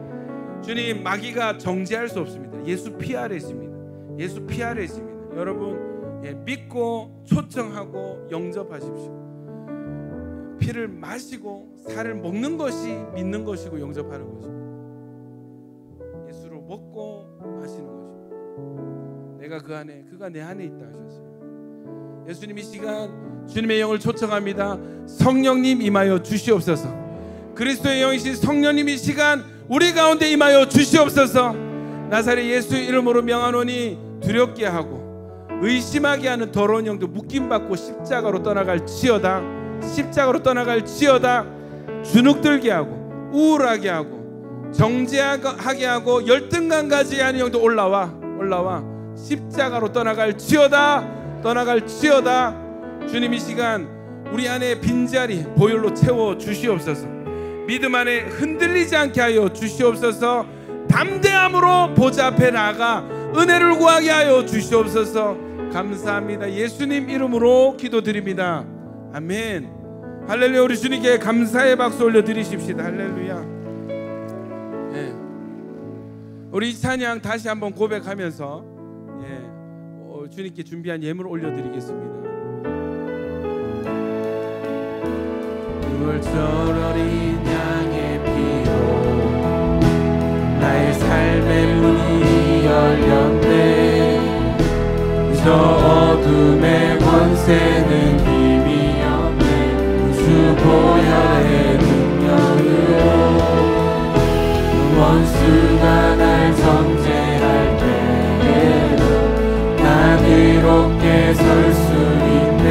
Speaker 1: 주님, 마귀가 정죄할 수 없습니다. 예수 피 아래 있습니다. 예수 피 아래 있습니다. 여러분, 믿고 초청하고 영접하십시오. 피를 마시고 살을 먹는 것이 믿는 것이고 영접하는 것입니다. 예수를 먹고 내가 그 안에, 그가 내 안에 있다 하셨어요. 예수님 이 시간 주님의 영을 초청합니다. 성령님 임하여 주시옵소서. 그리스도의 영이신 성령님 이 시간 우리 가운데 임하여 주시옵소서. 나사렛 예수의 이름으로 명하노니 두렵게 하고 의심하게 하는 더러운 영도 묶임받고 십자가로 떠나갈지어다. 십자가로 떠나갈지어다. 주눅들게 하고 우울하게 하고 정죄하게 하고 열등감까지 하는 영도 올라와 십자가로 떠나갈지어다. 주님 이 시간 우리 안에 빈자리 보혈로 채워 주시옵소서. 믿음 안에 흔들리지 않게 하여 주시옵소서. 담대함으로 보좌 앞에 나아가 은혜를 구하게 하여 주시옵소서. 감사합니다. 예수님 이름으로 기도드립니다. 아멘. 할렐루야. 우리 주님께 감사의 박수 올려드리십시다. 할렐루야. 네. 우리 이 찬양 다시 한번 고백하면서 주님께 준비한 예물을 올려드리겠습니다.
Speaker 2: 6월절 어린 양의 피로 나의 삶의 문이 열렸네. 저 어둠의 권세는 힘이 없네. 주 보혈의 능력으로 원수가 날 정죄할 때에도 난 이롭게 설 수 있네.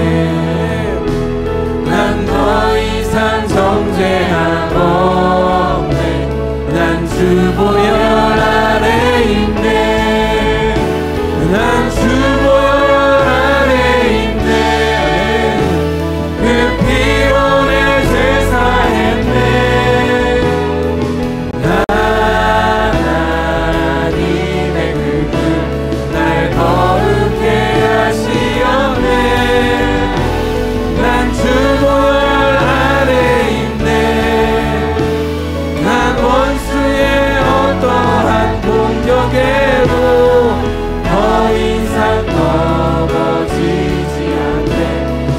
Speaker 2: 난 더 이상 정죄하고 없네. 난 주 보혈 아래 있네. 난 주 보혈 아래 있네. 그 피로 내 죄 사했네. 하나님의 그분 날 거룩해 하시었네. 난 주 보혈 아래 있네. 난 원수의 어떠한 공격에도 더 이상 넘어지지 않네.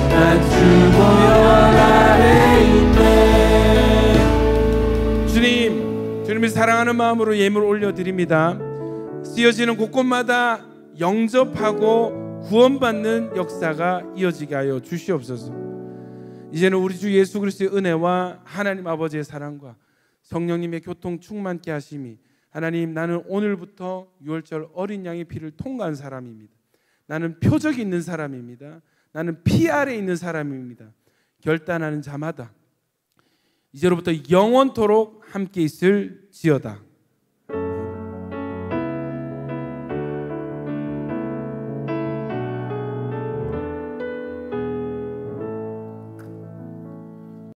Speaker 2: 난 주 보혈 아래 있네.
Speaker 1: 주님을 사랑하는 마음으로 예물을 올려드립니다. 쓰여지는 곳곳마다 영접하고 구원받는 역사가 이어지게 하여 주시옵소서. 이제는 우리 주 예수 그리스도의 은혜와 하나님 아버지의 사랑과 성령님의 교통 충만케 하심이, 하나님, 나는 오늘부터 6월절 어린 양의 피를 통과한 사람입니다. 나는 표적이 있는 사람입니다. 나는 피 아래 있는 사람입니다. 결단하는 자마다 이제로부터 영원토록 함께 있을지어다.